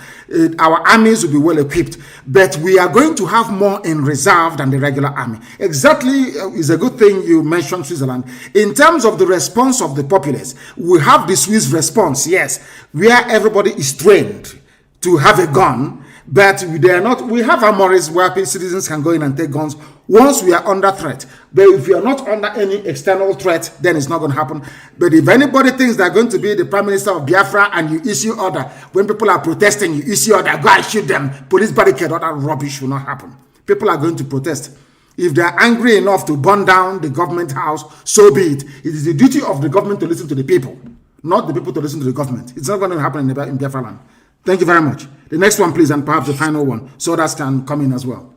Our armies will be well equipped, but we are going to have more in reserve than the regular army. Exactly, is a good thing you mentioned Switzerland. In terms of the response of the populace, we have the Swiss response, yes, where everybody is trained to have a gun, but they are not. We have armories where citizens can go in and take guns once we are under threat. But if we are not under any external threat, then it's not going to happen. But if anybody thinks they're going to be the Prime Minister of Biafra and you issue order, when people are protesting, you issue order, go and shoot them, police barricade, all that rubbish will not happen. People are going to protest. If they are angry enough to burn down the government house, so be it. It is the duty of the government to listen to the people, not the people to listen to the government. It's not going to happen in Biafra land. Thank you very much. The next one, please, and perhaps the final one, so that can come in as well.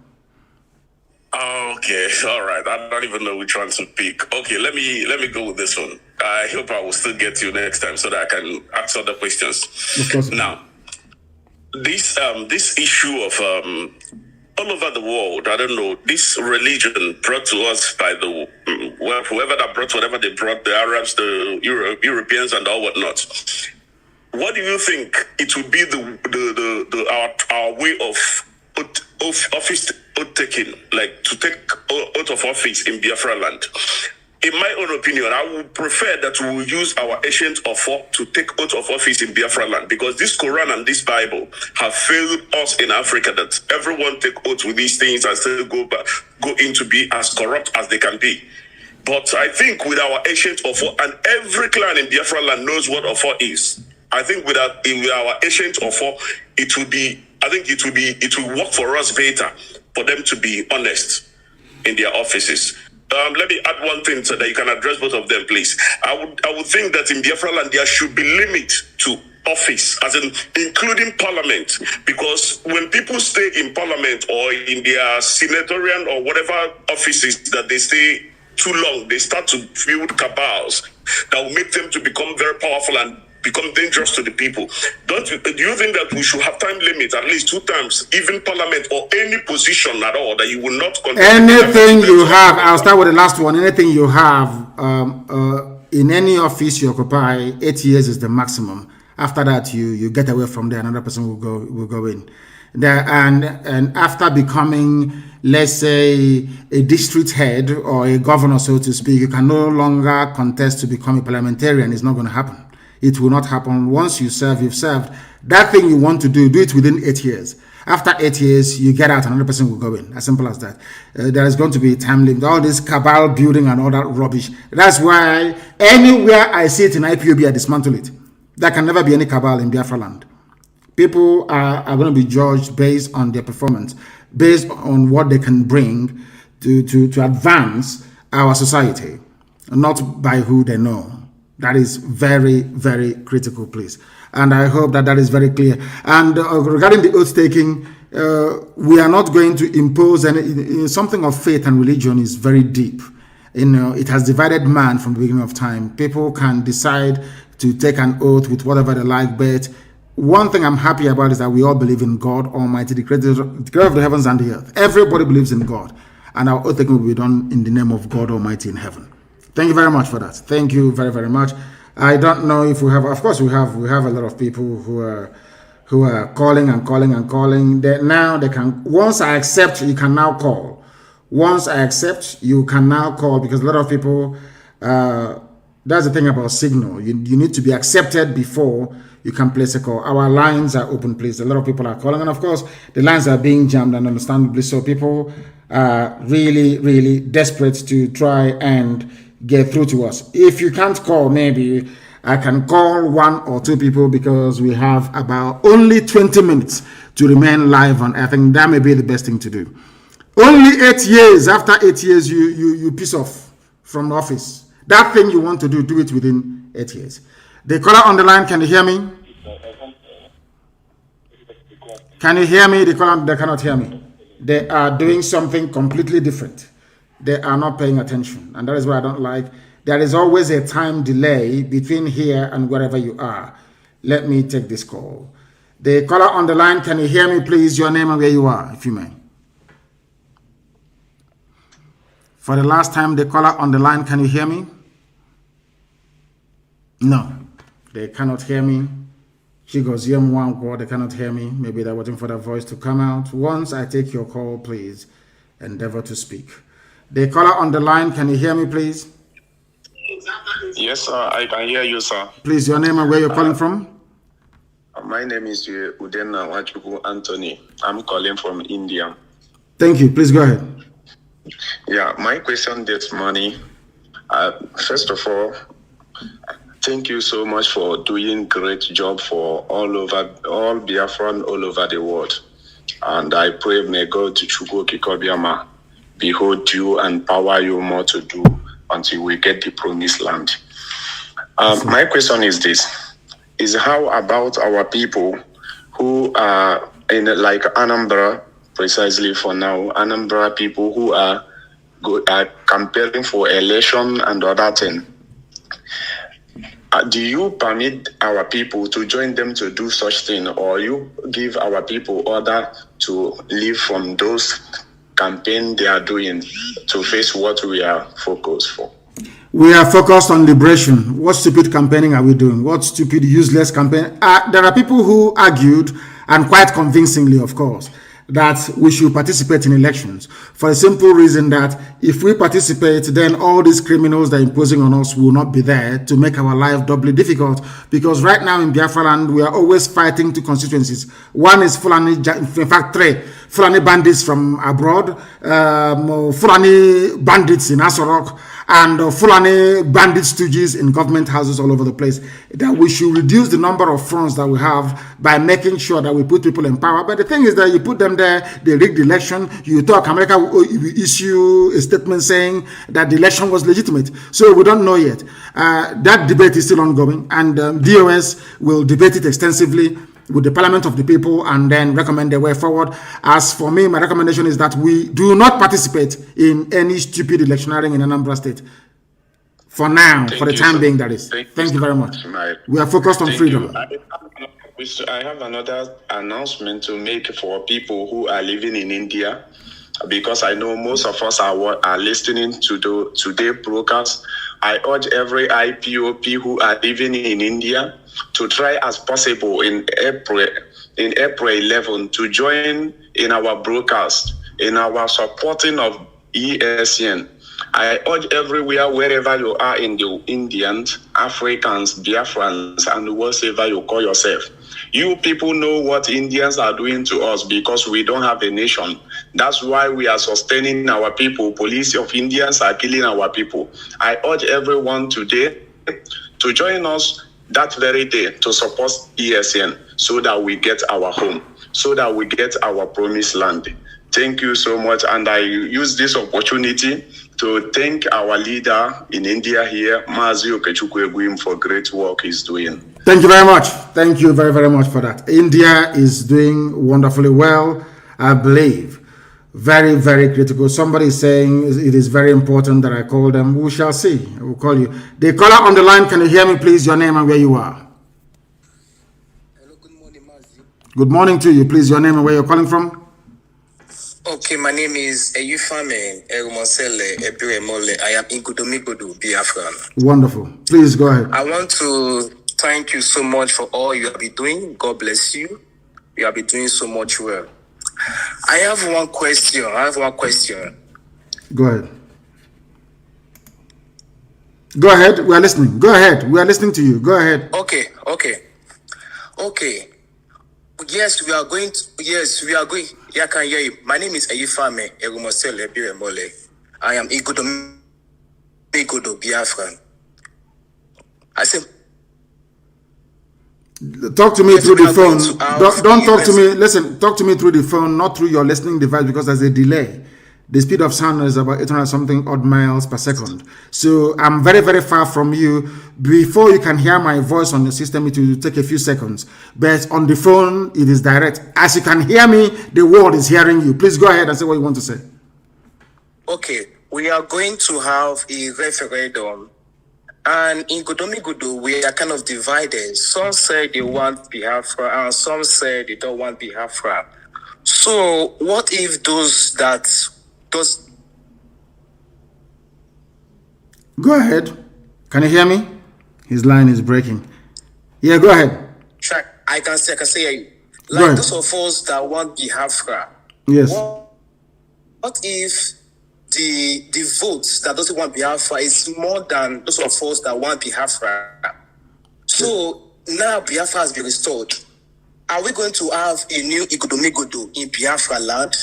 Okay, all right. I don't even know which one to pick. Okay, let me go with this one. I hope I will still get you next time so that I can ask other questions. Of course. Now, this issue of all over the world, I don't know, this religion brought to us by the whoever that brought whatever they brought, the Arabs, the Europeans, and all whatnot. What do you think it would be our way of office taking, like to take out of office in Biafra land? In my own opinion, I would prefer that we will use our ancient offer to take out of office in Biafra land, because this Quran and this Bible have failed us in Africa, that everyone take oath with these things and still go in to be as corrupt as they can be. But I think with our ancient offer, and every clan in Biafra land knows what offer is. I think with our ancient offer, it will work for us better for them to be honest in their offices. Let me add one thing so that you can address both of them, please. I would think that in Biafra land there should be limit to office, as in including parliament, because when people stay in parliament or in their senatorial or whatever offices that they stay too long, they start to build cabals that will make them to become very powerful and become dangerous to the people. Do you think that we should have time limit, at least 2 times, even parliament or any position at all, that you will not continue? Anything you have, I'll start with the last one. Anything you have in any office you occupy, 8 years is the maximum. After that, you get away from there. Another person will go in there, and after becoming, let's say, a district head or a governor, so to speak, you can no longer contest to become a parliamentarian. It's not going to happen. It will not happen. Once you serve, you've served. That thing you want to do it within 8 years. After 8 years, you get out, another person will go in. As simple as that. There is going to be a time limit. All this cabal building and all that rubbish. That's why anywhere I see it in IPOB, I dismantle it. There can never be any cabal in Biafra land. People are going to be judged based on their performance, based on what they can bring to advance our society, not by who they know. That is very, very critical, please. And I hope that is very clear. And regarding the oath taking, we are not going to impose any. Something of faith and religion is very deep. It has divided man from the beginning of time. People can decide to take an oath with whatever they like, but one thing I'm happy about is that we all believe in God Almighty, the creator of the heavens and the earth. Everybody believes in God, and our oath taking will be done in the name of God Almighty in heaven. Thank you very much for that. Thank you very, very much. I don't know if we have, of course, we have a lot of people who are calling and calling and calling. Now they can. Once I accept, you can now call. Once I accept, you can now call, because a lot of people. That's the thing about Signal. You need to be accepted before you can place a call. Our lines are open, please. A lot of people are calling, and of course, the lines are being jammed, and understandably so. People are really, really desperate to try and get through to us. If you can't call, maybe I can call 1 or 2 people, because we have about only 20 minutes to remain live on. I think that may be the best thing to do. Only 8 years. After 8 years, you piss off from the office. That thing you want to do it within 8 years. The caller on the line, can you hear me? Can you hear me? The caller, they cannot hear me. They are doing something completely different. They are not paying attention, and that is what I don't like. There is always a time delay between here and wherever you are. Let me take this call. The caller on the line, can you hear me, please? Your name and where you are, if you may. For the last time, the caller on the line, can you hear me? No, they cannot hear me. She goes, they cannot hear me. Maybe they're waiting for the voice to come out. Once I take your call, please endeavor to speak. The caller on the line, can you hear me, please? Yes, sir. I can hear you, sir. Please, your name and where you're calling from? My name is Udena Wachuku Anthony. I'm calling from India. Thank you. Please go ahead. Yeah, my question this morning. First of all, thank you so much for doing great job for all Biafran all over the world. And I pray may God Chugo Kikobiama behold you and power you more to do until we get the promised land. My question is this, is how about our people who are in like Anambra, precisely for now, Anambra people who are campaigning for election and other thing. Do you permit our people to join them to do such thing, or you give our people order to leave from those campaign they are doing to face what we are focused for? We are focused on liberation. What stupid campaigning are we doing? What stupid, useless campaign? There are people who argued, and quite convincingly, of course, that we should participate in elections for a simple reason that if we participate, then all these criminals that are imposing on us will not be there to make our life doubly difficult. Because right now in Biafra land, we are always fighting two constituencies. One is Fulani, in fact, three Fulani bandits from abroad, Fulani bandits in Asorok, and Fulani bandit stooges in government houses all over the place. That we should reduce the number of fronts that we have by making sure that we put people in power. But the thing is that you put them there, they rig the election, you talk, America will issue a statement saying that the election was legitimate. So we don't know yet. That debate is still ongoing, and DOS will debate it extensively with the Parliament of the People and then recommend the way forward. As for me, my recommendation is that we do not participate in any stupid electioneering in Anambra State. For now, for the time being, that is. Thank you very much. We are focused on freedom. I have another announcement to make for people who are living in India, because I know most of us are listening to today's broadcast. I urge every IPOP who are living in India to try as possible in April 11 to join in our broadcast, in our supporting of ESN. I urge everywhere, wherever you are in the Indians, Africans, Biafrans, and whatever you call yourself. You people know what Indians are doing to us because we don't have a nation. That's why we are sustaining our people. Police of Indians are killing our people. I urge everyone today to join us that very day to support ESN so that we get our home, so that we get our promised land. Thank you so much. And I use this opportunity to thank our leader in India here, Mazi Nnamdi, for great work he's doing. Thank you very much. Thank you very, very much for that. India is doing wonderfully well, I believe. Very, very critical. Somebody is saying it is very important that I call them. We shall see. I will call you. The caller on the line, can you hear me, please? Your name and where you are. Hello, good morning, Mazi. Good morning to you, please. Your name and where you're calling from? Okay, my name is Eyufame Erumosele Ebiremole. I am in Gudomigodo, Biafran. Wonderful. Please go ahead. I want to thank you so much for all you have been doing. God bless you. You have been doing so much well. I have one question. Go ahead. Go ahead. We are listening. Go ahead. We are listening to you. Go ahead. Okay. Yes, we are going. Yeah, I can hear you. My name is Eyufame Erumosele Ebiremole. I am Igodo Biafran. I said, talk to me through the phone. Don't talk to me. Listen, talk to me through the phone, not through your listening device, because there's a delay. The speed of sound is about 800 something odd miles per second. So I'm very, very far from you. Before you can hear my voice on the system, it will take a few seconds. But on the phone, it is direct. As you can hear me, the world is hearing you. Please go ahead and say what you want to say. Okay, we are going to have a referendum. And in Gudomigodo, we are kind of divided. Some say they want Biafra, and some say they don't want Biafra. So what if those... Go ahead. Can you hear me? His line is breaking. Yeah, go ahead. I can say you. Go ahead. Like those of us that want Biafra. Yes. What if the votes that doesn't want Biafra is more than those of us that want Biafra? So now Biafra has been restored. Are we going to have a new Igodomigodo in Biafra land?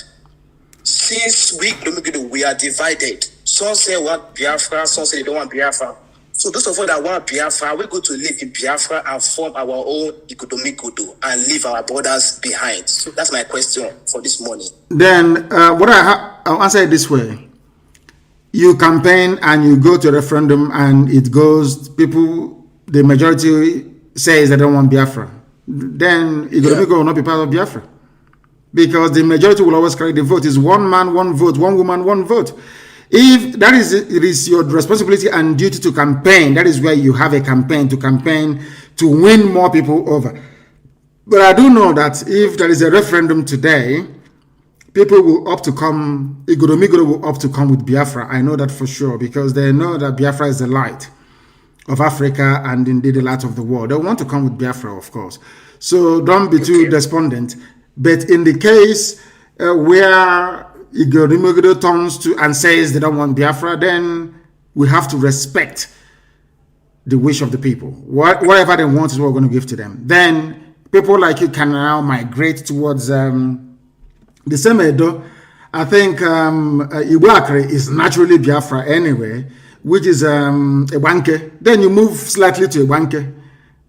Since we are divided. Some say want Biafra, some say they don't want Biafra. So those of us that want Biafra, we're going to live in Biafra and form our own Igodomigodo and leave our borders behind. So that's my question for this morning. Then I'll answer it this way. You campaign and you go to a referendum and it goes, the majority says they don't want Biafra. Then Igodomigodo will not be part of Biafra. Because the majority will always carry the vote. It's one man, one vote, one woman, one vote. If that is it is your responsibility and duty to campaign, that is where you have a campaign to win more people over. But I do know that if there is a referendum today, people will opt to come, Igodomigodo will opt to come with Biafra. I know that for sure, because they know that Biafra is the light of Africa and indeed the light of the world. They want to come with Biafra, of course. So don't be too despondent. But in the case where Igodomigodo turns to and says they don't want Biafra, then we have to respect the wish of the people. Whatever they want is what we're going to give to them. Then people like you can now migrate towards the same Edo. I think Ibuakre is naturally Biafra anyway, which is Ewanke. Then you move slightly to Ewanke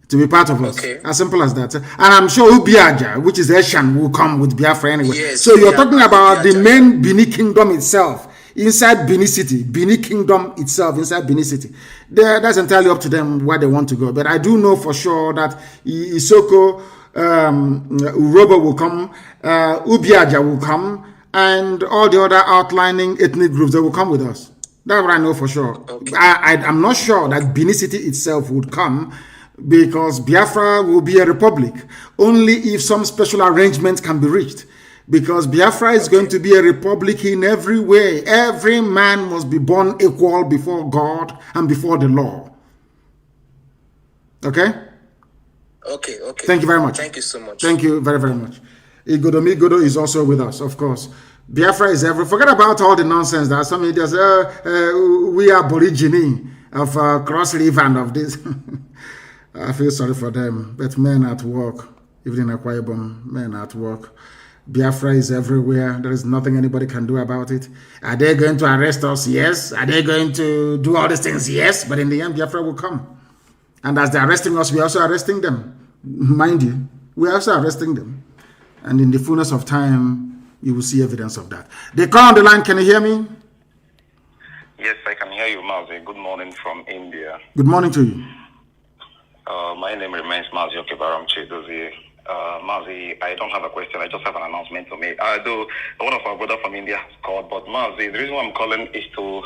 to be part of us. As simple as that. And I'm sure Ubiaja, which is Eshan, will come with Biafra anyway. Yes, so you're talking about the main Bini kingdom itself, inside Bini city, Bini kingdom itself, inside Bini city. That's entirely up to them where they want to go. But I do know for sure that Isoko, Urobo will come, Ubiaja will come, and all the other outlining ethnic groups that will come with us. That's what I know for sure. I'm not sure that Bini city itself would come, because Biafra will be a republic only if some special arrangement can be reached, because Biafra is going to be a republic in every way. Every man must be born equal before God and before the law. Okay? Okay. Thank you very much. Thank you so much. Thank you very, very much. Igodomigodo is also with us, of course. Biafra is every. Forget about all the nonsense that some idiots we are Aborigine of Cross River and of this. I feel sorry for them, but men at work, even in Akwa Ibom, men at work. Biafra is everywhere. There is nothing anybody can do about it. Are they going to arrest us? Yes. Are they going to do all these things? Yes. But in the end, Biafra will come. And as they're arresting us, we're also arresting them. Mind you, we're also arresting them. And in the fullness of time, you will see evidence of that. They call on the line. Can you hear me? Yes, I can hear you, Mazi. Good morning from India. Good morning to you. My name remains Mazi Nnamdi. Mazi, I don't have a question. I just have an announcement to make. Though one of our brothers from India has called, but Mazi, the reason why I'm calling is to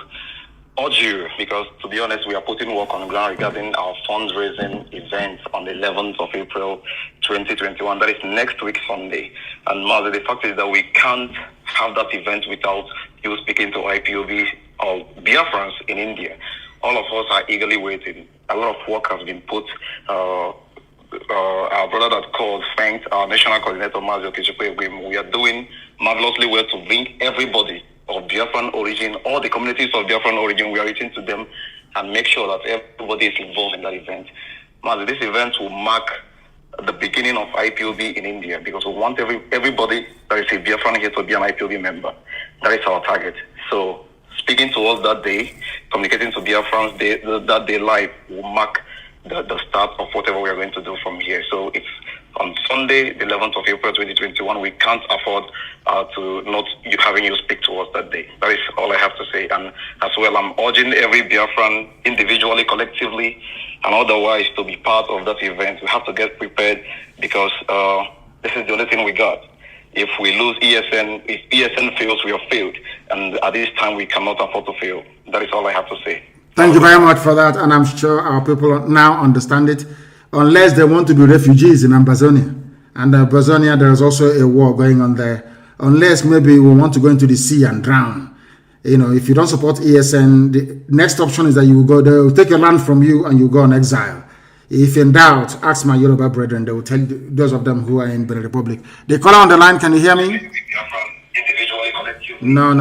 urge you, because to be honest, we are putting work on the ground regarding our fundraising event on the 11th of April 2021. That is next week, Sunday. And Mazi, the fact is that we can't have that event without you speaking to IPOB or Biafrans in India. All of us are eagerly waiting. A lot of work has been put. Our brother that called thanked our national coordinator, Mazi Nnamdi. We are doing marvelously well to bring everybody of Biafran origin, all the communities of Biafran origin, we are reaching to them and make sure that everybody is involved in that event. Mazi, this event will mark the beginning of IPOB in India, because we want everybody that is a Biafran here to be an IPOB member. That is our target. So speaking to us that day, communicating to Biafrans that day live will mark the start of whatever we are going to do from here. So it's on Sunday, the 11th of April 2021. We can't afford to not having you speak to us that day. That is all I have to say. And as well, I'm urging every Biafran individually, collectively, and otherwise to be part of that event. We have to get prepared, because this is the only thing we got. If we lose ESN, if ESN fails, we have failed. And at this time, we cannot afford to fail. That is all I have to say. Thank you very much for that. And I'm sure our people now understand it. Unless they want to be refugees in Ambazonia. And Ambazonia, there's also a war going on there. Unless maybe we want to go into the sea and drown. You know, if you don't support ESN, the next option is that you will go, they'll take your land from you and you go on exile. If in doubt, ask my Yoruba brethren. They will tell you, those of them who are in the Republic. The caller on the line, can you hear me? No.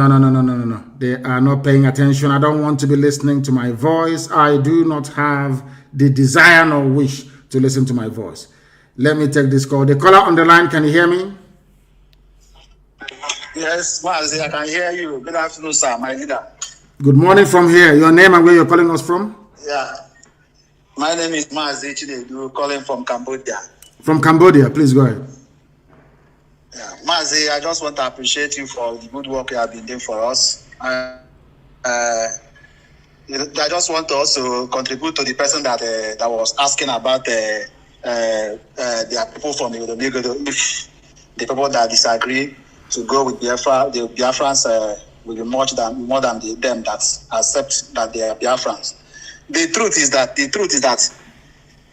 They are not paying attention. I don't want to be listening to my voice. I do not have the desire nor wish to listen to my voice. Let me take this call. The caller on the line, can you hear me? Yes, Mazi, I can hear you. Good afternoon, sir, my leader. Good morning from here. Your name and where you're calling us from? Yeah. My name is Mazi Nnamdi, calling from Cambodia. From Cambodia, please go ahead. Yeah, Mazi, I just want to appreciate you for the good work you have been doing for us. I just want to also contribute to the person that was asking about the people from Igodo. If the people that disagree to go with Biafra, the Biafrans will be more than them that accept that they are Biafrans. The truth is that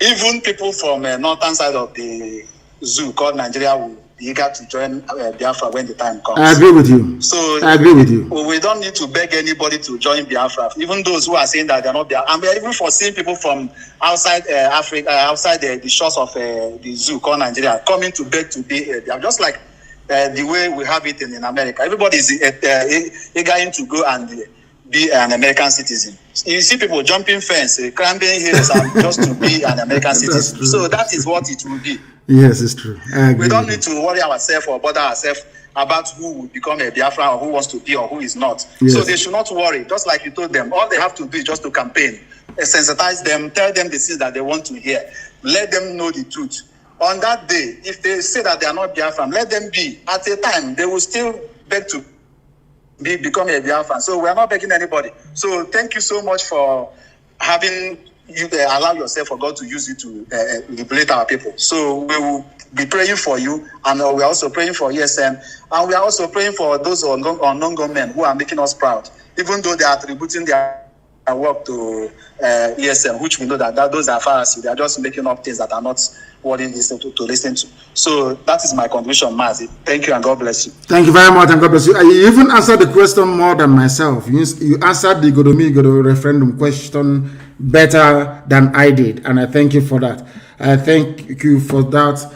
even people from northern side of the zoo called Nigeria will be eager to join Biafra when the time comes. I agree with you. So I agree with you. We don't need to beg anybody to join Biafra. Even those who are saying that they're not Biafra, and we're even foreseeing people from outside Africa, outside the shores of the zoo called Nigeria, coming to beg to be Biafra. Just like the way we have it in America. Everybody is eager to go and be an American citizen. You see people jumping fence, climbing hills, and just to be an American citizen. So that is what it will be. Yes, it's true. We don't need to worry ourselves or bother ourselves about who will become a Biafra or who wants to be or who is not. Yes. So they should not worry. Just like you told them, all they have to do is just to campaign, sensitize them, tell them the things that they want to hear, let them know the truth. On that day, if they say that they are not Biafran, let them be. At a time, they will still beg to become a Biafran. So we are not begging anybody. So thank you so much for having you allow yourself for God to use you to liberate our people. So we will be praying for you, and we are also praying for ESN, and we are also praying for those unknown gunmen who are making us proud, even though they are attributing their work to ESN, which we know that those are Pharisees. They are just making up things that are not worthy to listen to. So that is my conclusion, Mazi. Thank you and God bless you. Thank you very much and God bless you. You even answered the question more than myself. You answered the Godo referendum question better than I did, and I thank you for that. I thank you for that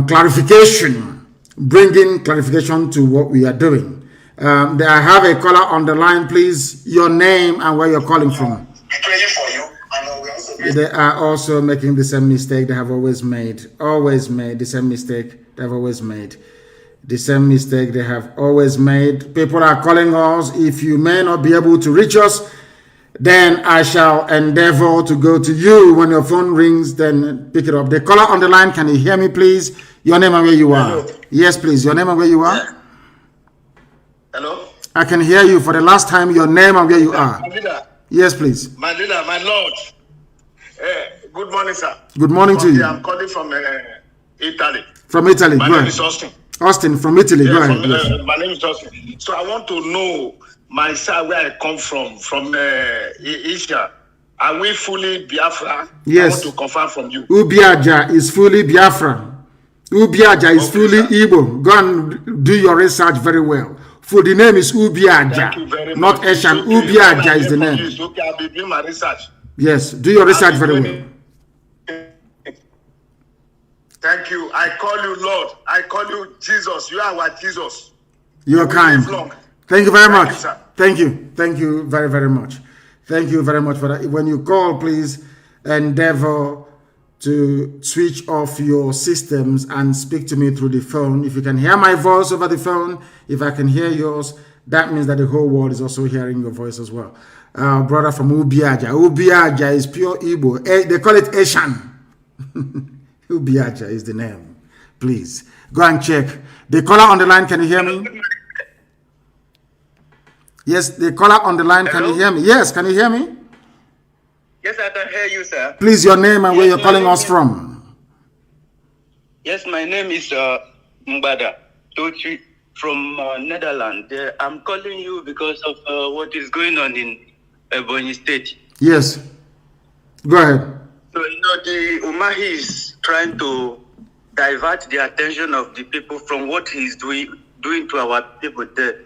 clarification, bringing clarification to what we are doing. I have a caller on the line, please. Your name and where you're calling from. They are also making the same mistake they have always made. The same mistake they have always made. The same mistake they have always made. People are calling us. If you may not be able to reach us, then I shall endeavor to go to you. When your phone rings, then pick it up. The caller on the line, can you hear me, please? Your name and where you are. Hello. Yes, please. Your name and where you are. Yeah. Hello? I can hear you for the last time. Your name and where you are. My leader. Yes, please. My leader, my lord. Good morning, sir. Good morning to you. I'm calling from Italy. From Italy. My Go name ahead. is Austin. Austin from Italy. Go ahead. Yes. My name is Austin. So I want to know my side where I come from Asia. Are we fully Biafra? Yes. I want to confirm from you. Ubiaja is fully Biafra. Ubiaja is fully sir. Igbo. Go and do your research very well. For the name is Ubiaja, Thank you very not much. Eshan. Okay. Ubiaja is the name. It's okay, I'll be doing my research. Yes, do your research very well. Thank you. I call you Lord. I call you Jesus. You are our Jesus. You're kind. Thank you very much. you, sir. Thank you. Thank you very, very much. Thank you very much for that. When you call, please endeavor to switch off your systems and speak to me through the phone. If you can hear my voice over the phone, if I can hear yours, that means that the whole world is also hearing your voice as well. Brother from Ubiaja. Ubiaja is pure Igbo. They call it Eshan. Ubiaja is the name. Please go and check. The caller on the line, can you hear me? Yes, the caller on the line, can you hear me? Yes, can you hear me? Yes, I can hear you, sir. Please, your name and where you're calling us from. Yes, my name is Mbada Tochi from Netherlands. I'm calling you because of what is going on in Ebonyi State. Yes. Go ahead. So, the Umahi is trying to divert the attention of the people from what he's doing to our people there.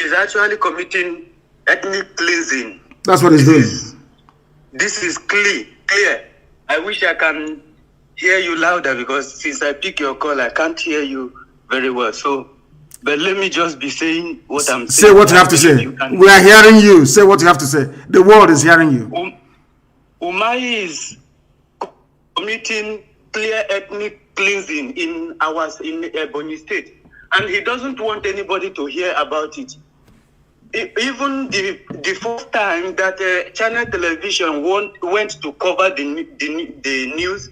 He's actually committing ethnic cleansing. That's what he's doing. This is clear. I wish I can hear you louder because since I pick your call, I can't hear you very well. So, but let me just be saying what I'm saying. Say what you have to say. We are hearing you. Say what you have to say. The world is hearing you. Umahi is committing clear ethnic cleansing in Ebonyi State, and he doesn't want anybody to hear about it. Even the first time that channel television went to cover the news,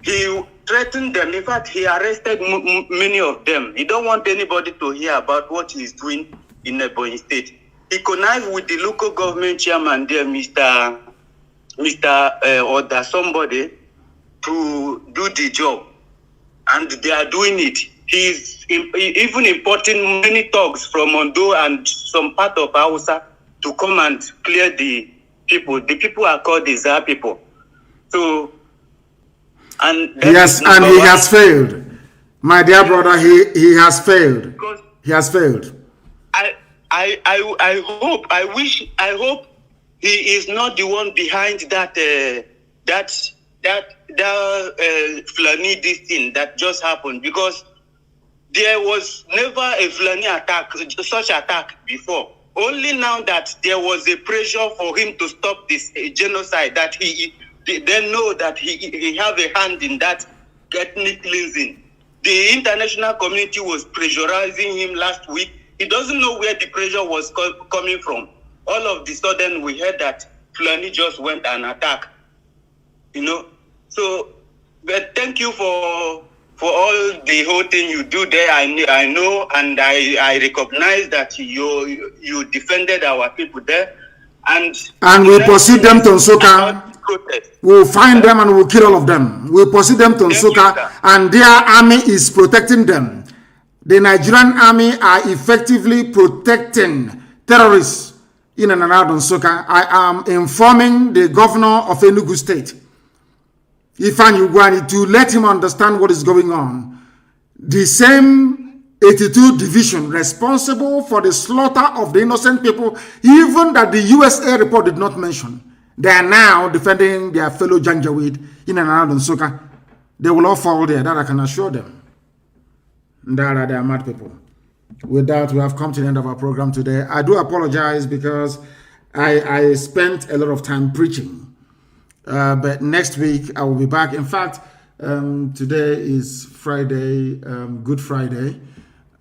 he threatened them. In fact, he arrested many of them. He don't want anybody to hear about what he's doing in Ebonyi State. He connived with the local government chairman there, Mr. Or somebody, to do the job, and they are doing it. He's even importing many thugs from Ondo and some part of Hausa to come and clear the people. The people are called the Zar people. So, and he has failed. My dear brother, he has failed. He has failed. I hope he is not the one behind that Fulani this thing that just happened, because there was never a Fulani attack, such attack before. Only now that there was a pressure for him to stop this genocide, that he then know that he have a hand in that ethnic cleansing. The international community was pressurizing him last week. He doesn't know where the pressure was coming from. All of the sudden, we heard that Fulani just went and attacked. So, but thank you for all the whole thing you do there. I know, and I recognize that you defended our people there, and we proceed them to Nsukka. We'll find them and we'll kill all of them. We'll proceed them to Nsukka, and their army is protecting them. The Nigerian army are effectively protecting terrorists in and around Nsukka. I am informing the governor of Enugu State, Ifeanyi Ugwuanyi, to let him understand what is going on. The same 82 division responsible for the slaughter of the innocent people, even that the USA report did not mention, they are now defending their fellow Janjaweed in and around Nsukka. They will all fall there, that I can assure them. They are mad people. With that, we have come to the end of our program today. I do apologize because I spent a lot of time preaching. But next week, I will be back. In fact, today is Friday, Good Friday.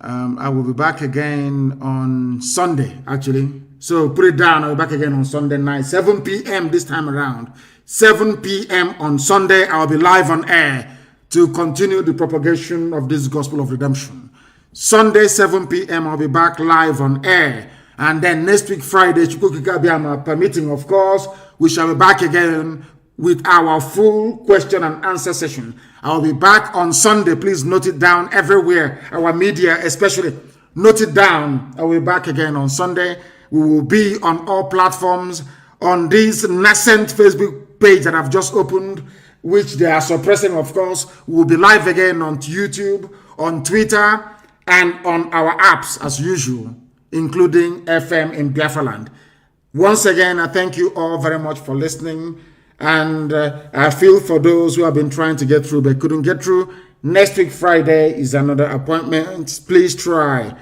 I will be back again on Sunday, actually. So put it down. I'll be back again on Sunday night, 7 p.m. this time around. 7 p.m. on Sunday, I'll be live on air to continue the propagation of this gospel of redemption. Sunday, 7 p.m., I'll be back live on air. And then next week, Friday, Chukwukika permitting, of course, we shall be back again with our full question and answer session. I'll be back on Sunday. Please note it down everywhere. Our media, especially, note it down. I will be back again on Sunday. We will be on all platforms. On this nascent Facebook page that I've just opened, which they are suppressing, of course, we will be live again on YouTube, on Twitter, and on our apps as usual, including FM in Biafra land. Once again, I thank you all very much for listening. And I feel for those who have been trying to get through but couldn't get through. Next week, Friday, is another appointment. Please try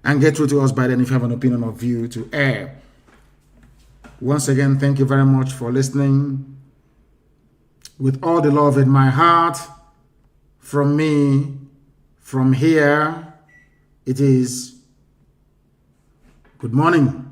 and get through to us by then if you have an opinion or view to air. Once again, thank you very much for listening. With all the love in my heart, from me, from here, it is good morning.